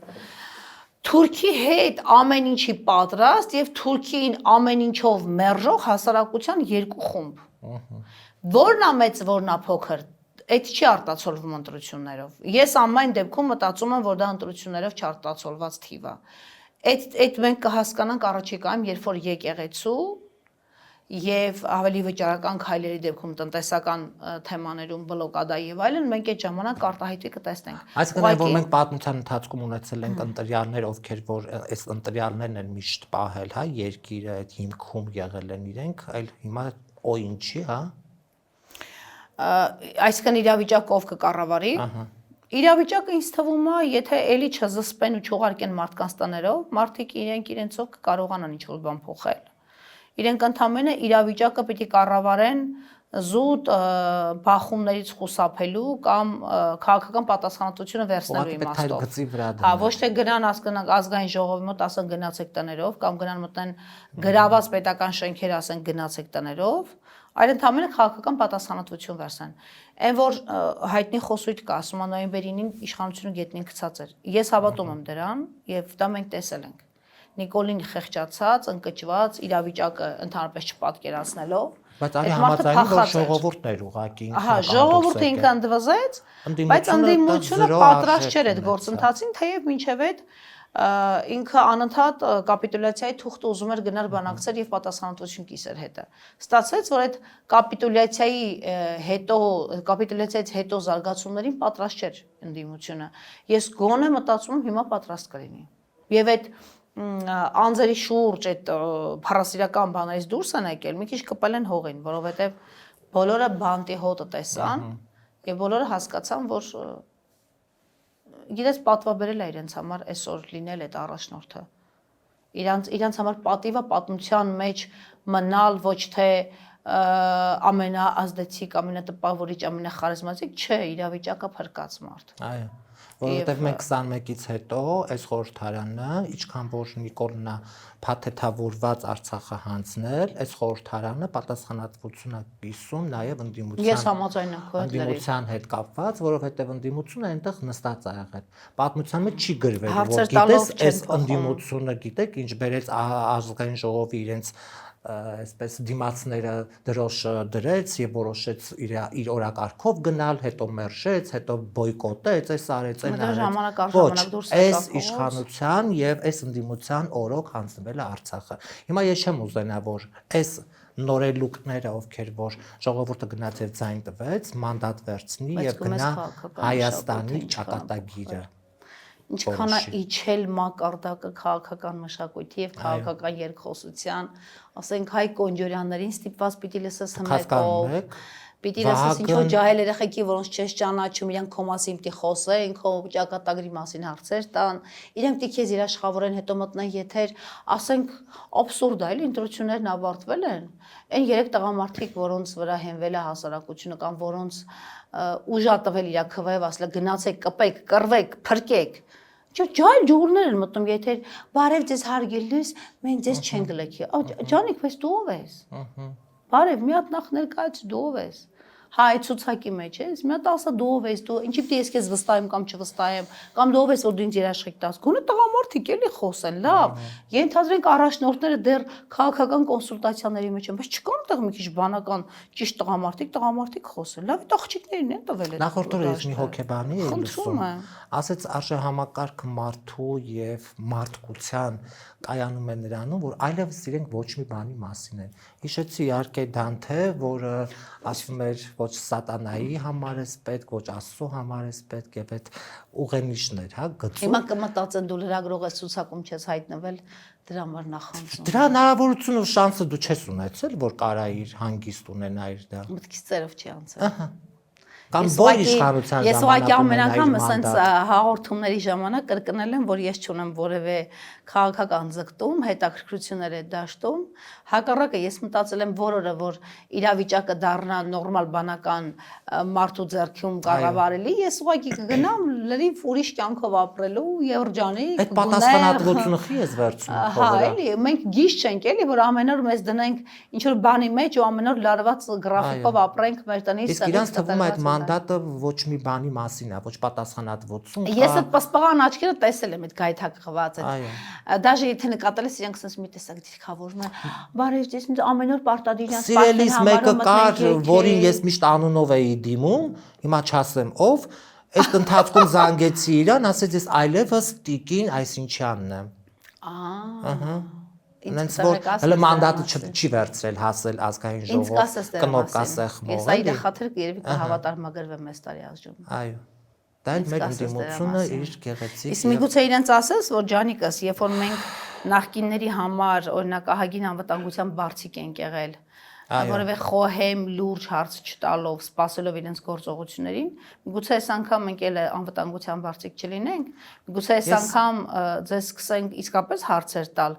Թուրքի հետ ամեն ինչի պատրաստ եւ Թուրքին ամեն ինչով մերժող հասարակության 2 խումբ։ Որն է մեծ, որն է փոքր, այդ չի արտացոլվում ընտրություններով։ Ես ամեն դեպքում մտածում եմ, որ դա ընտրություններով չարտացոլված թիվ է։ Այդ մենք կհասկանանք առաջիկայում, երբ որ եկեղեցու եւ ավելի վճարական քայլերի դեպքում տնտեսական թեմաներում բլոկադա եւ այլն, մենք այդ ժամանակ արտահայտի կտեսնենք։ Այսինքն որ մենք պատմության ընթացքում ունեցել ենք ընտրյալներ, ովքեր որ այս ընտրյալներն են միշտ պահել, հա, երկիրը այդ հիմքում եղել են իրենք, այլ հիմա ինչի, հա։ Այսինքն իրավիճակը ով կկառավարի։ Իրավիճակը ինձ թվում է, եթե էլի չզսպեն ու չուղարկեն մարդկանց տներով, մարդիկ իրենցով կկարողանան ինչ-որ բան փոխել։ Իրենք ընդամենը իրավիճակը պիտի կառավարեն զուտ բախումներից խուսափելու կամ քաղաքական պատասխանատվությունը վերցնելու իմաստով։ Հա, ոչ թե գնան ազգային ժողովի մոտ ասեն գնացեք տներով կամ գնան մտնեն գրաված պետական շենքեր ասեն գնացեք տներով, այլ ընդամենը քաղաքական պատասխանատվություն վերցնեն։ Այն որ հայտնի խոսույթ կա, ասում է նոյեմբերի 9-ին իշխանությունը գետնին գցած էր։ Ես հավատում եմ դրան եւ դա մենք տեսել ենք։ Նիկոլին խեղճացած, ընկճված, իրավիճակը ընդհանրապես չպատկերացնելով, բայց արի համաձայնում որ ժողովուրդն էր ուղղակի ինքը։ Ահա, ժողովուրդը ինքը ընդվզեց, բայց ընդդիմությունը պատրաստ չէր այդ գործընթացին, թեև մինչև այդ ինքը անընդհատ կապիտուլյացիայի թուղթը ուզում էր գնալ բանակցել եւ պատասխանատվություն կիսեր հետը։ Ստացվեց, որ այդ կապիտուլյացիայից հետո զարգացումներին պատրաստ չէր ընդդիմությունը։ Ես գոնե մտածում եմ հիմա պատրաստ կլինի։ Եվ այդ անձերի շուրջ այդ փառասիրական բաներից դուրս են եկել, մի քիչ կպել են հողին, որովհետև բոլորը բանտի հոտը տեսան եւ բոլորը հասկացան, որ գիտես պատվաբերել է իրենց համար այսօր լինել այդ առաջնորդը։ Իրանց համար պատիվը պատմության մեջ մնալ ոչ թե ամենաազդեցիկ, ամենատպավորիչ, ամենախարիզմատիկ, չէ, իրավիճակը փրկած մարդ։ Այո։ Որովհետև մենք 21-ից հետո այս խորհրդարանը, ինչքան որ Նիկոլն է փաթեթավորված Արցախը հանձնել, այս խորհրդարանը պատասխանատվություն է կիսում նաև ընդդիմության հետ կապված, որովհետև ընդդիմությունը այնտեղ նստած է եղել։ Պատմության մեջ չի գրվել, որ գիտես, այս ընդդիմությունը գիտեք, ինչ բերեց ազգային ժողովի իրենց այսպես դիմացները դրոշը դրեց եւ որոշեց իր օրակարգով գնալ, հետո մերժեց, հետո բոյկոտեց, այս արեց, այն արեց։ Ոչ, այս իշխանության եւ այս ընդդիմության օրոք հանձնվել է Արցախը։ Հիմա ես չեմ ուզենա, որ այս նորելուկները, ովքեր որ ժողովուրդը գնաց եւ ձայն տվեց, մանդատ վերցնի եւ գնա Հայաստանի ճակատագիրը։ Ինչքան է իջել մակարդակը քաղաքական մշակույթի եւ քաղաքական երկխոսության, ասենք Հայկ Կոնջորյաններին ստիպված պիտի լսես հմեկով, Պիտի ասես ինչ որ ջահել երեխեքի, որոնց չես ճանաչում, իրանք քո մասին պիտի խոսեն, քո ճակատագրի մասին հարցեր տան, իրանք պիտի քեզ երաշխավորեն, հետո մտնեն եթեր, ասենք աբսուրդ է, էլի ընտրություններն ավարտվել են։ Այն 3 տղամարդիկ, որոնց վրա հենվել է հասարակությունը կամ որոնց ուժ ա տվել իր քվեև, ասել գնացեք, կպեք, կռվեք, փրկեք։ Ջահել ջուրներ են մտնում, եթե բարև ձեզ հարգելիս, մենք ձեզ չենք լքի։ Ջանիկ, բայց դու ով ես։ Բարև, մի հատ նախ ներկայաց դու ով ես։ Հա, այդ ցուցակի մեջ ես, մի հատ ասա դու ով ես, դու ինչի՞ պիտի ես քեզ վստահեմ կամ չվստահեմ, կամ դու ով ես որ դու ինձ երաշխիք տաս։ Գոնե տղամարդիկ էլի խոսեն, լավ։ Ենթադրենք առաջնորդները դեռ քաղաքական կոնսուլտացիաների մեջ են, բայց չկան այդտեղ մի քիչ բանական ճիշտ տղամարդիկ խոսեն։ Լավ, այդ աղջիկներին են տվել այդ։ Նախորդ օրը ես մի հոգեբանի էի լսում, եմ։ ասեց արժե համակարգը մարդու եւ մարդկության կայանում է նրանում, որ այլևս իրենք ոչ մի բանի մասին են։ Հիշեցի իհարկե Դանթե, որը ասում էր ոչ սատանայի համար ես պետք, ոչ Աստծո համար ես պետք եւ այդ ուղենիշներ, հա, գծում։ Հիմա կմտածեն դու լրագրող ես ցուցակում չես հայտնվել, դրա համար նախանձում։ Դրա հնարավորությունը ու շանսը դու չես ունեցել, որ կարայիր հանգիստ ունենայիր դա։ Մտքից ծերով չի անցել։ Ահա։ Կամ որ իշխանության ես ուղղակի ամեն անգամ ունենայիր ասենց մանդատ։ հաղորդումների ժամանակ կրկնել եմ, որ ես չունեմ որևէ քաղաքական ձգտում, հետաքրքրություններ է դաշտում, հակառակը ես մտածել եմ որը որ իրավիճակը դառնա նորմալ բանական մարդու ձեռքում կառավարելի, ես ուղղակի կգնամ լրիվ ուրիշ կյանքով ապրելու երջանիկ։ Այդ պատասխանատվությունը խի ես վերցնում քո վրա։ Հա, էլի, մենք գիշ չենք, էլի, որ ամեն օր մեզ դնենք ինչ որ բանի մեջ ու ամեն օր լարված գրաֆիկով ապրենք մեր տնից։ Իսկ իրանց թվում է այդ մանդատը ոչ մի բանի մասին է, ոչ պատասխանատվություն կա։ Ես այդ պսպղան աչքերը տեսել եմ այդ գայթակղված այդ։ Դաժե եթե նկատել ես իրանք sense մի տեսակ դիրքավորում են։ Բարև ձեզ, ամեն օր պարտադիր իրանք սիրելիս մեկը կար, որին ես միշտ անունով էի դիմում, հիմա չասեմ ով, այդ ընթացքում զանգեցի իրան, ասեց ես այլևս Տիկին Այսինչյանն եմ։ Ահա։ Ինձ որ հələ մանդատը չի վերցրել հասել ազգային ժողով կնոպկասեղմով։ Ես այդ խաթրիկ երևի կհավատարմագրվեմ այս տարի ազգում։ Այո։ Դա էլ մեր ընդդիմությունը իր գեղեցիկ։ Իսկ միգուցե իրենց ասես, որ Ջանիկս, երբ որ մենք նախկինների համար օրինակ ահագին անվտանգության բարձիկ ենք եղել, որևէ խոհեմ լուրջ հարց չտալով, սпасելով իրենց գործողություններին, միգուցե այս անգամ մենք էլ անվտանգության բարձիկ չլինենք, միգուցե այս անգամ ձեզ սկսենք իսկապես հարցեր տալ,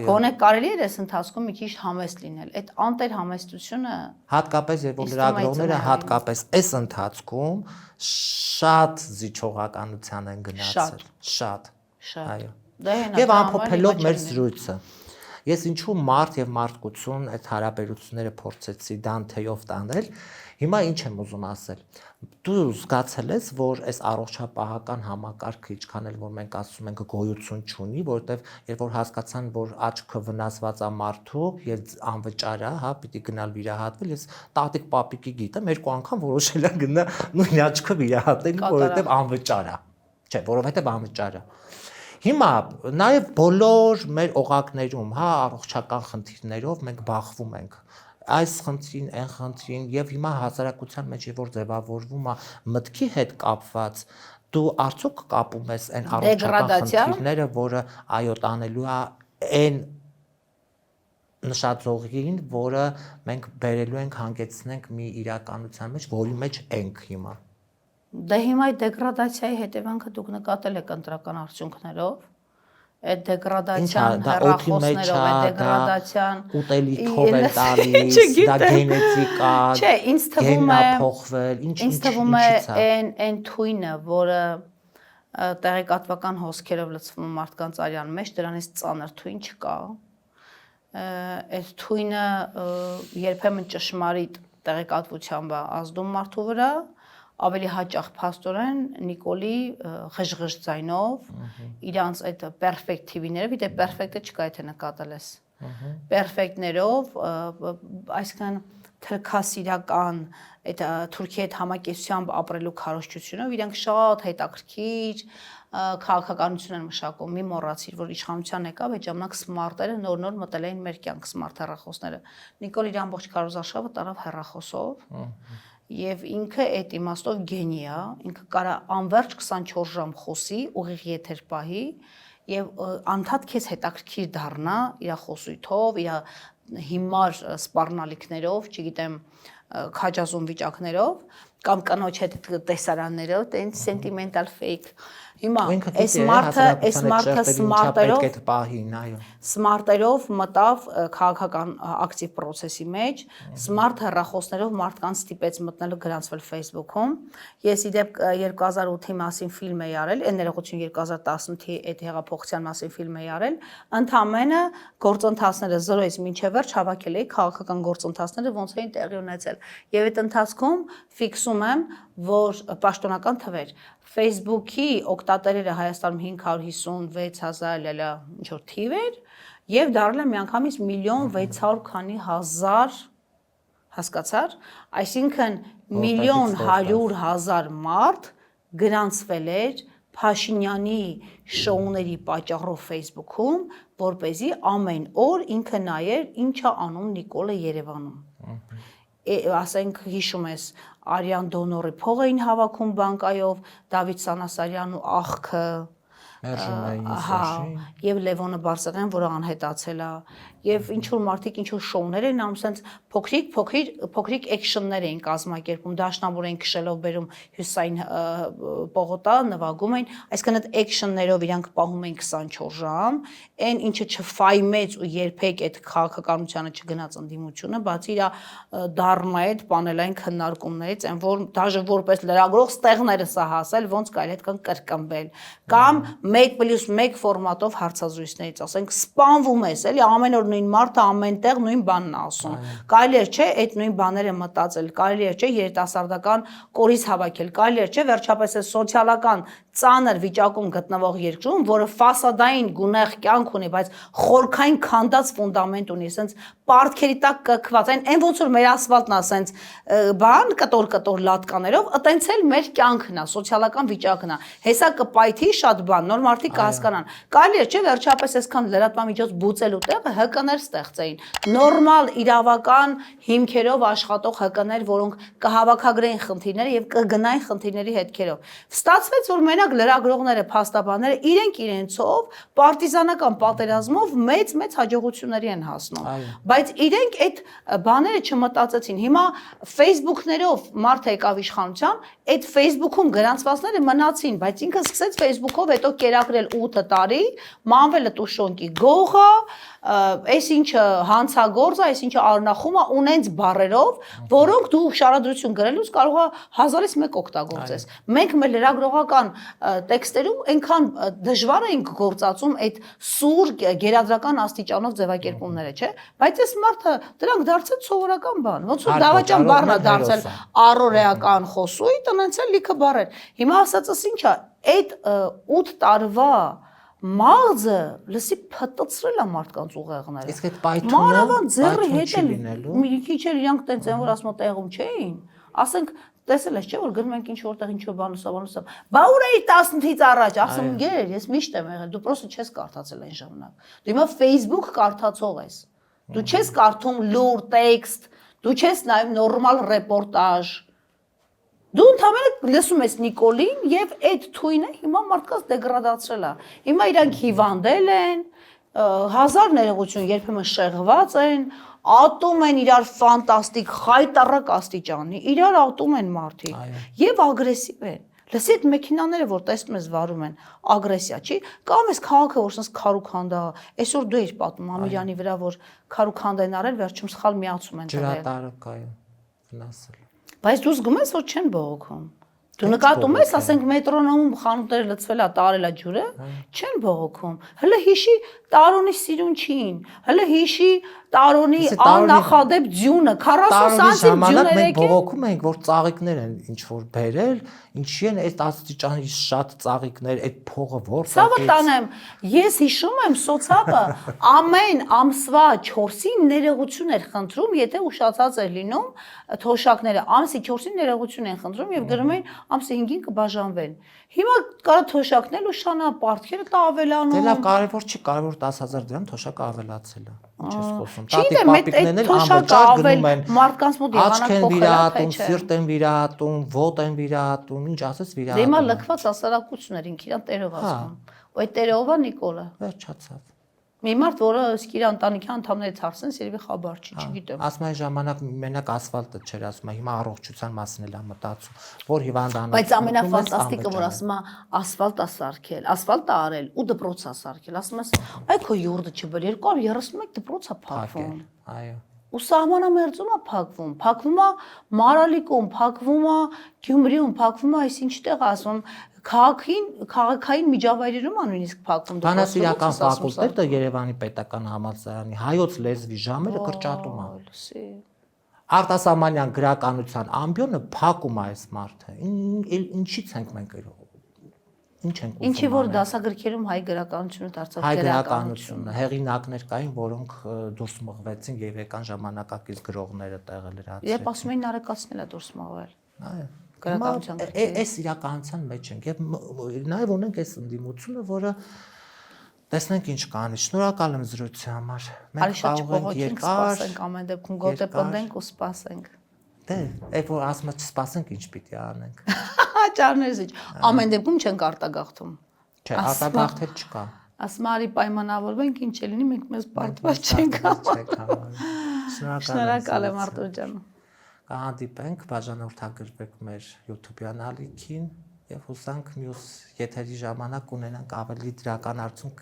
գոնե կարելի է այս ընթացքում մի քիչ համեստ լինել։ Այդ անտերհամեստությունը հատկապես երբ որ լրագրողները հատկապես այս ընթացքում շատ զիջողականության են գնացել, շատ։ Այո։ Եվ ամփոփելով մեր զրույցը ես ինչու մարդ եւ մարդկություն այդ հարաբերությունները փորձեցի Դանթեով տանել, հիմա ինչ եմ ուզում ասել։ Դու զգացել ես, որ այս առողջապահական համակարգը ինչքան էլ որ մենք ասում ենք գոյություն չունի, որովհետեւ երբ որ հասկացան, որ աչքը վնասված է մարդու եւ անվճար է, հա, պիտի գնալ վիրահատվել, ես տատիկ պապիկի գիտեմ, 2 անգամ որոշել եմ գնա նույն աչքը վիրահատել, որովհետեւ անվճար է։ Չէ, որովհետեւ անվճար է։ Հիմա նաև բոլոր մեր օղակներում, հա, առողջական խնդիրներով մենք բախվում ենք։ Այս խնդրին, այն խնդրին եւ հիմա հասարակության մեջ որ ձևավորվում է մտքի հետ կապված, դու արդյոք կապում ես այն առողջական խնդիրները, որը այո տանելու է այն նշաձողին, որը մենք բերելու ենք հանգեցնենք մի իրականության մեջ, որի մեջ ենք հիմա։ Դե հիմա այդ դեգրադացիայի հետևանքը դուք նկատել եք ընտրական արդյունքներով, այդ դեգրադացիան հեռախոսներով, այդ դեգրադացիան ուտելիքով է տալիս, դա գենետիկա, չէ, ինձ թվում է փոխվել, ինձ թվում է այն թույնը, որը տեղեկատվական հոսքերով լցվում մարդկանց արյան մեջ, դրանից ծանր թույն չկա։ Այդ թույնը երբեմն ճշմարիտ տեղեկատվությամբ է ազդում մարդու վրա, ավելի հաճախ փաստորեն Նիկոլի ղժղժ ձայնով իրանց այդ պերֆեկտիվիները, դե պերֆեկտը չկա եթե նկատել ես։ Պերֆեկտներով, այսինքն թրքասիրական այդ Թուրքիայի հետ համակեցությամբ ապրելու քարոզչությունով իրանք շատ հետաքրքիր քաղաքականություն են մշակում։ Մի մոռացիր, որ իշխանության եկավ, այդ ժամանակ սմարտերը նոր-նոր մտել էին մեր կյանք, սմարտ հեռախոսները։ Նիկոլ իր ամբողջ քարոզարշավը տարավ հեռախոսով։ Եվ ինքը այդ իմաստով գենի է, ինքը կարա անverջ 24 ժամ խոսի, ուղիղ եթեր պահի եւ անդադ քեզ հետաքրքիր դառնա իր խոսույթով, իր հիմար սպառնալիքներով, չգիտեմ, քաջազում վիճակներով կամ կնոջ հետ տեսարաններով, տենց սենտիմենտալ fake։ Հիմա այս մարդը սմարտերով մտավ քաղաքական ակտիվ process-ի մեջ, սմարտ հեռախոսներով մարդկանց ստիպեց մտնել ու գրանցվել Facebook-ում։ Ես իդեպ 2008-ի մասին ֆիլմ էի արել, այն ներողություն 2018-ի այդ հեղափոխության մասին ֆիլմ էի արել, ընդամենը գործընթացները 0-ից մինչև վերջ հավաքել էի քաղաքական գործընթացները ոնց էին տեղի ունեցել։ Եվ այդ ընթացքում ֆիքսում եմ, որ պաշտոնական թվեր Facebook-ի օգտատերերը Հայաստանում 556,000 ինչ-որ թիվ էր եւ դարել է միանգամից 1,600,000 քանի հազար, հասկացար, այսինքն 1,100,000 մարդ գրանցվել էր Փաշինյանի շոուների պատճառով Facebook-ում, որպեսզի ամեն օր ինքը նայեր ինչա անում Նիկոլը Երևանում։ Ասենք հիշում ես Արյան Դոնորի փող էին հավաքում բանկայով, Դավիթ Սանասարյանն ու աղքը, եւ Լևոնը Բարսեղյան, որը անհետացել է, եւ ինչ որ մարդիկ ինչ որ շոուներ են անում, sense փոքրիկ էքշններ էին կազմակերպում, դաշնամուր էին քշելով բերում հյուսային պողոտա, նվագում էին, այսինքն այդ էքշններով իրանք պահում էին 24 ժամ, այն ինչը չֆայմեց ու երբեք այդ քաղաքականությանը չգնաց ընդդիմությունը, բացի իր դառնա այդ պանելային քննարկումներից, այն որ դաժե որպես լրագրող ստեղները սա հասել, ոնց կարելի է այդքան կրկնվել, կամ 1+1 ֆորմատով հարցազրույցներից, ասենք սպանվում ես, էլի ամեն օր նույն մարդը ամենտեղ նույն բանն է ասում։ Կարելի է չէ այդ նույն բաները մտածել, կարելի է չէ երիտասարդական կորիզ հավաքել, կարելի է չէ վերջապես է սոցիալական ծանր վիճակում գտնվող երկրում, որը ֆասադային գունեղ կյանք ունի, բայց խորքային քանդած ֆունդամենտ ունի, ասենց պարտքերի տակ կքված, այն ոնց որ մեր ասֆալտն է, ասենց բան կտոր լատկաներով, այտենց էլ մեր կյանքն է, սոցիալական վիճակն է։ Հեսա կպայթի շատ բան, նոր մարդիկ կհասկանան։ Կարելի է չէ վերջապես այսքան լրատվամիջոց բուծելու տեղը ՀԿ-ներ ստեղծեին։ Նորմալ իրավական հիմքերով աշխատող ՀԿ-ներ, որոնք կհավաքագրեին խնդիրները եւ կգնային խնդիրների հետքերով։ Ստացվեց, որ մենակ լրագրողները, փաստաբանները իրենք իրենցով պարտիզանական պատերազմով մեծ հաջողությունների են հասնում։ Բայց իրենք այդ բաները չմտածեցին։ Հիմա Facebook-ներով մարդը եկավ իշխանության, այդ Facebook-ում գրանցվածները մնացին, բայց ինքը սկսեց Facebook-ով հետո կերակրել 8 տարի, մանվելը տուշոնկի գողա, այս ինչը հանցագործ է, այս ինչը արնախում է ունենց բառերով, որոնք դու շարադրություն գրելուց կարող է 1000-ից 1 օգտագործես։ Մենք մեր լրագրողական տեքստերում այնքան դժվար ենք գործածում այդ սուր գերադրական աստիճանով ձևակերպումները, չէ՞։ Բայց այս մարդը դրանք դարձել սովորական բան, ոնց որ դավաճան բառն է դարձել առօրեական խոսույթ, տնից էլ լիքը բառեր։ Հիմա ասածս ի՞նչ է, այդ 8 տարվա մաղձը լսի փտծրել է մարդկանց ուղեղները։ Իսկ այդ պայթունը մանավանդ ձեռի հետ էլ մի քիչ էլ իրանք տենց են որ ասում տեղում չէին։ Ասենք տեսել ես չէ որ գնում ենք ինչ որտեղ ինչ որ բան ուսա։ Բա ուր էի 10-ից առաջ, ասում գեր, ես միշտ եմ եղել, դու պրոստը չես կարդացել այն ժամանակ։ Դու հիմա Facebook կարդացող ես։ Դու չես կարդում լուր տեքստ, դու չես նայում նորմալ ռեպորտաժ։ Դու ընդհանրապես լսում ես Նիկոլին եւ այդ թույնը հիմա մարդկանց դեգրադացրել է։ Հիմա իրանք հիվանդել են, հազար ներողություն, երբեմն շեղված են, ատում են իրար ֆանտաստիկ խայտարակ աստիճանի, իրար ատում են մարդիկ եւ ագրեսիվ են։ Լսի այդ մեքենաները, որ տեսնում ես վարում են, ագրեսիա, չի։ Կամ էս քաղաքը, որ sense քարուքանդ է, այսօր դու ես պատմում Ամիրյանի վրա, որ քարուքանդ են արել, վերջում սխալ միացում են տվել։ Ջրատարակ այո, վնասել։ Բայց դու զգում ես, որ չեն բողոքում։ Դու նկատում ես, ասենք մետրոնոմում խանութները լցվել է, տարել է ջուրը, չեն բողոքում։ Հələ հիշի Տարոնի Սիրունչին, հələ հիշի Տարոնի աննախադեպ ձյունը, 40 սանտիմ ձյուն մենք բողոքում ենք, որ ծաղիկներ են ինչ որ բերել, ինչի են այդ աստիճանի շատ ծաղիկներ, այդ փողը որ Ցավը տանեմ, ես հիշում եմ սոցապը ամեն ամսվա 4-ին ներողություն էր խնդրում, եթե ուշացած էր լինում թոշակները, ամսի 4-ին ներողություն են խնդրում եւ գրում էին ամսի 5-ին կբաժանվեն։ Հիմա կարա թոշակն էլ ուշանա, պարտքերը տա ավելանում։ Դե լավ, կարևոր չի, կարևոր 10,000 դրամ թոշակը ավելացել է։ Ինչ ես խոսում։ Տատիկ պապիկներն էլ անվճար գնում են մարդկանց մոտ եղանակ փոխել, սիրտ են վիրահատում, ոտ են վիրահատում, ինչ ասես վիրահատում։ Դե հիմա լքված հասարակություն էր ինքն իրան տերով ասում։ Ու այդ տերովը Նիկոլը։ Վերջացավ։ Մի մարդ, որը իսկ իր ընտանիքի անդամներից հարցնես, երևի խաբար չի, չգիտեմ։ Ասում այն ժամանակ մենակ ասֆալտը չէր, ասում հիմա առողջության մասին էլ է մտածում, որ հիվանդանոց։ Բայց ամենաֆանտաստիկը, որ ասում է ասֆալտ է սարքել, ասֆալտ է արել ու դպրոց է սարքել, ասում ես, այ քո յուրդը չբեր 231 դպրոց է փակվում։ Այո։ Ու սահմանամերձում է փակվում է Մարալիկում, փակվում է Գյումրիում, փակվում է այսինչ տեղ ասում քաղաքային միջավայրերում է նույնիսկ փակվում։ Բանասիրական ֆակուլտետը Երևանի պետական համալսարանի հայոց լեզվի ժամերը կրճատում է։ Արտասահմանյան գրականության ամբիոնը փակում է այս մարդը։ Ինչի՞ց ենք մենք ինչ ենք ուզում։ Ինչի որ դասագրքերում հայ գրականությունը դարձավ հայ գրականությունը, հեղինակներ կային, որոնք դուրս մղվեցին եւ եկան ժամանակակից գրողները տեղը լրացրին։ Երբ ասում էին նարեկացնել է դուրս մղվել։ Այո։ Գրականության գրքերը։ Այս իրականության մեջ ենք եւ նաեւ ունենք այս ընդդիմությունը, որը տեսնենք ինչ կանի։ Շնորհակալ եմ զրույցի համար։ Մենք կարող ենք երկար սպասենք ամեն դեպքում գոտե պնդենք ու սպասենք։ Դե, այդ որ ասում եմ չսպասենք ինչ պիտի անենք։ Ճարներս ինչ։ Ամեն դեպքում չենք արտագաղթում։ Չէ, արտագաղթել չկա։ Ասում արի պայմանավորվենք ինչ է լինի, մենք մեզ պարտված չենք համարում։ Շնորհակալ եմ Արտուր ջան։ Կհանդիպենք, բաժանորդագրվեք մեր YouTube-յան ալիքին եւ հուսանք մյուս եթերի ժամանակ ունենանք ավելի դրական արդյունք,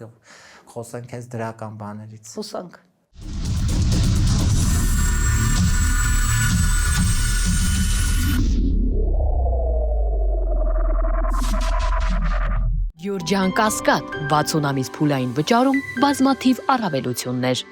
խոսենք այս դրական բաներից։ Հուսանք։ Գյուրջան Կասկադ 60 ամիս փուլային վճարում բազմաթիվ առավելություններ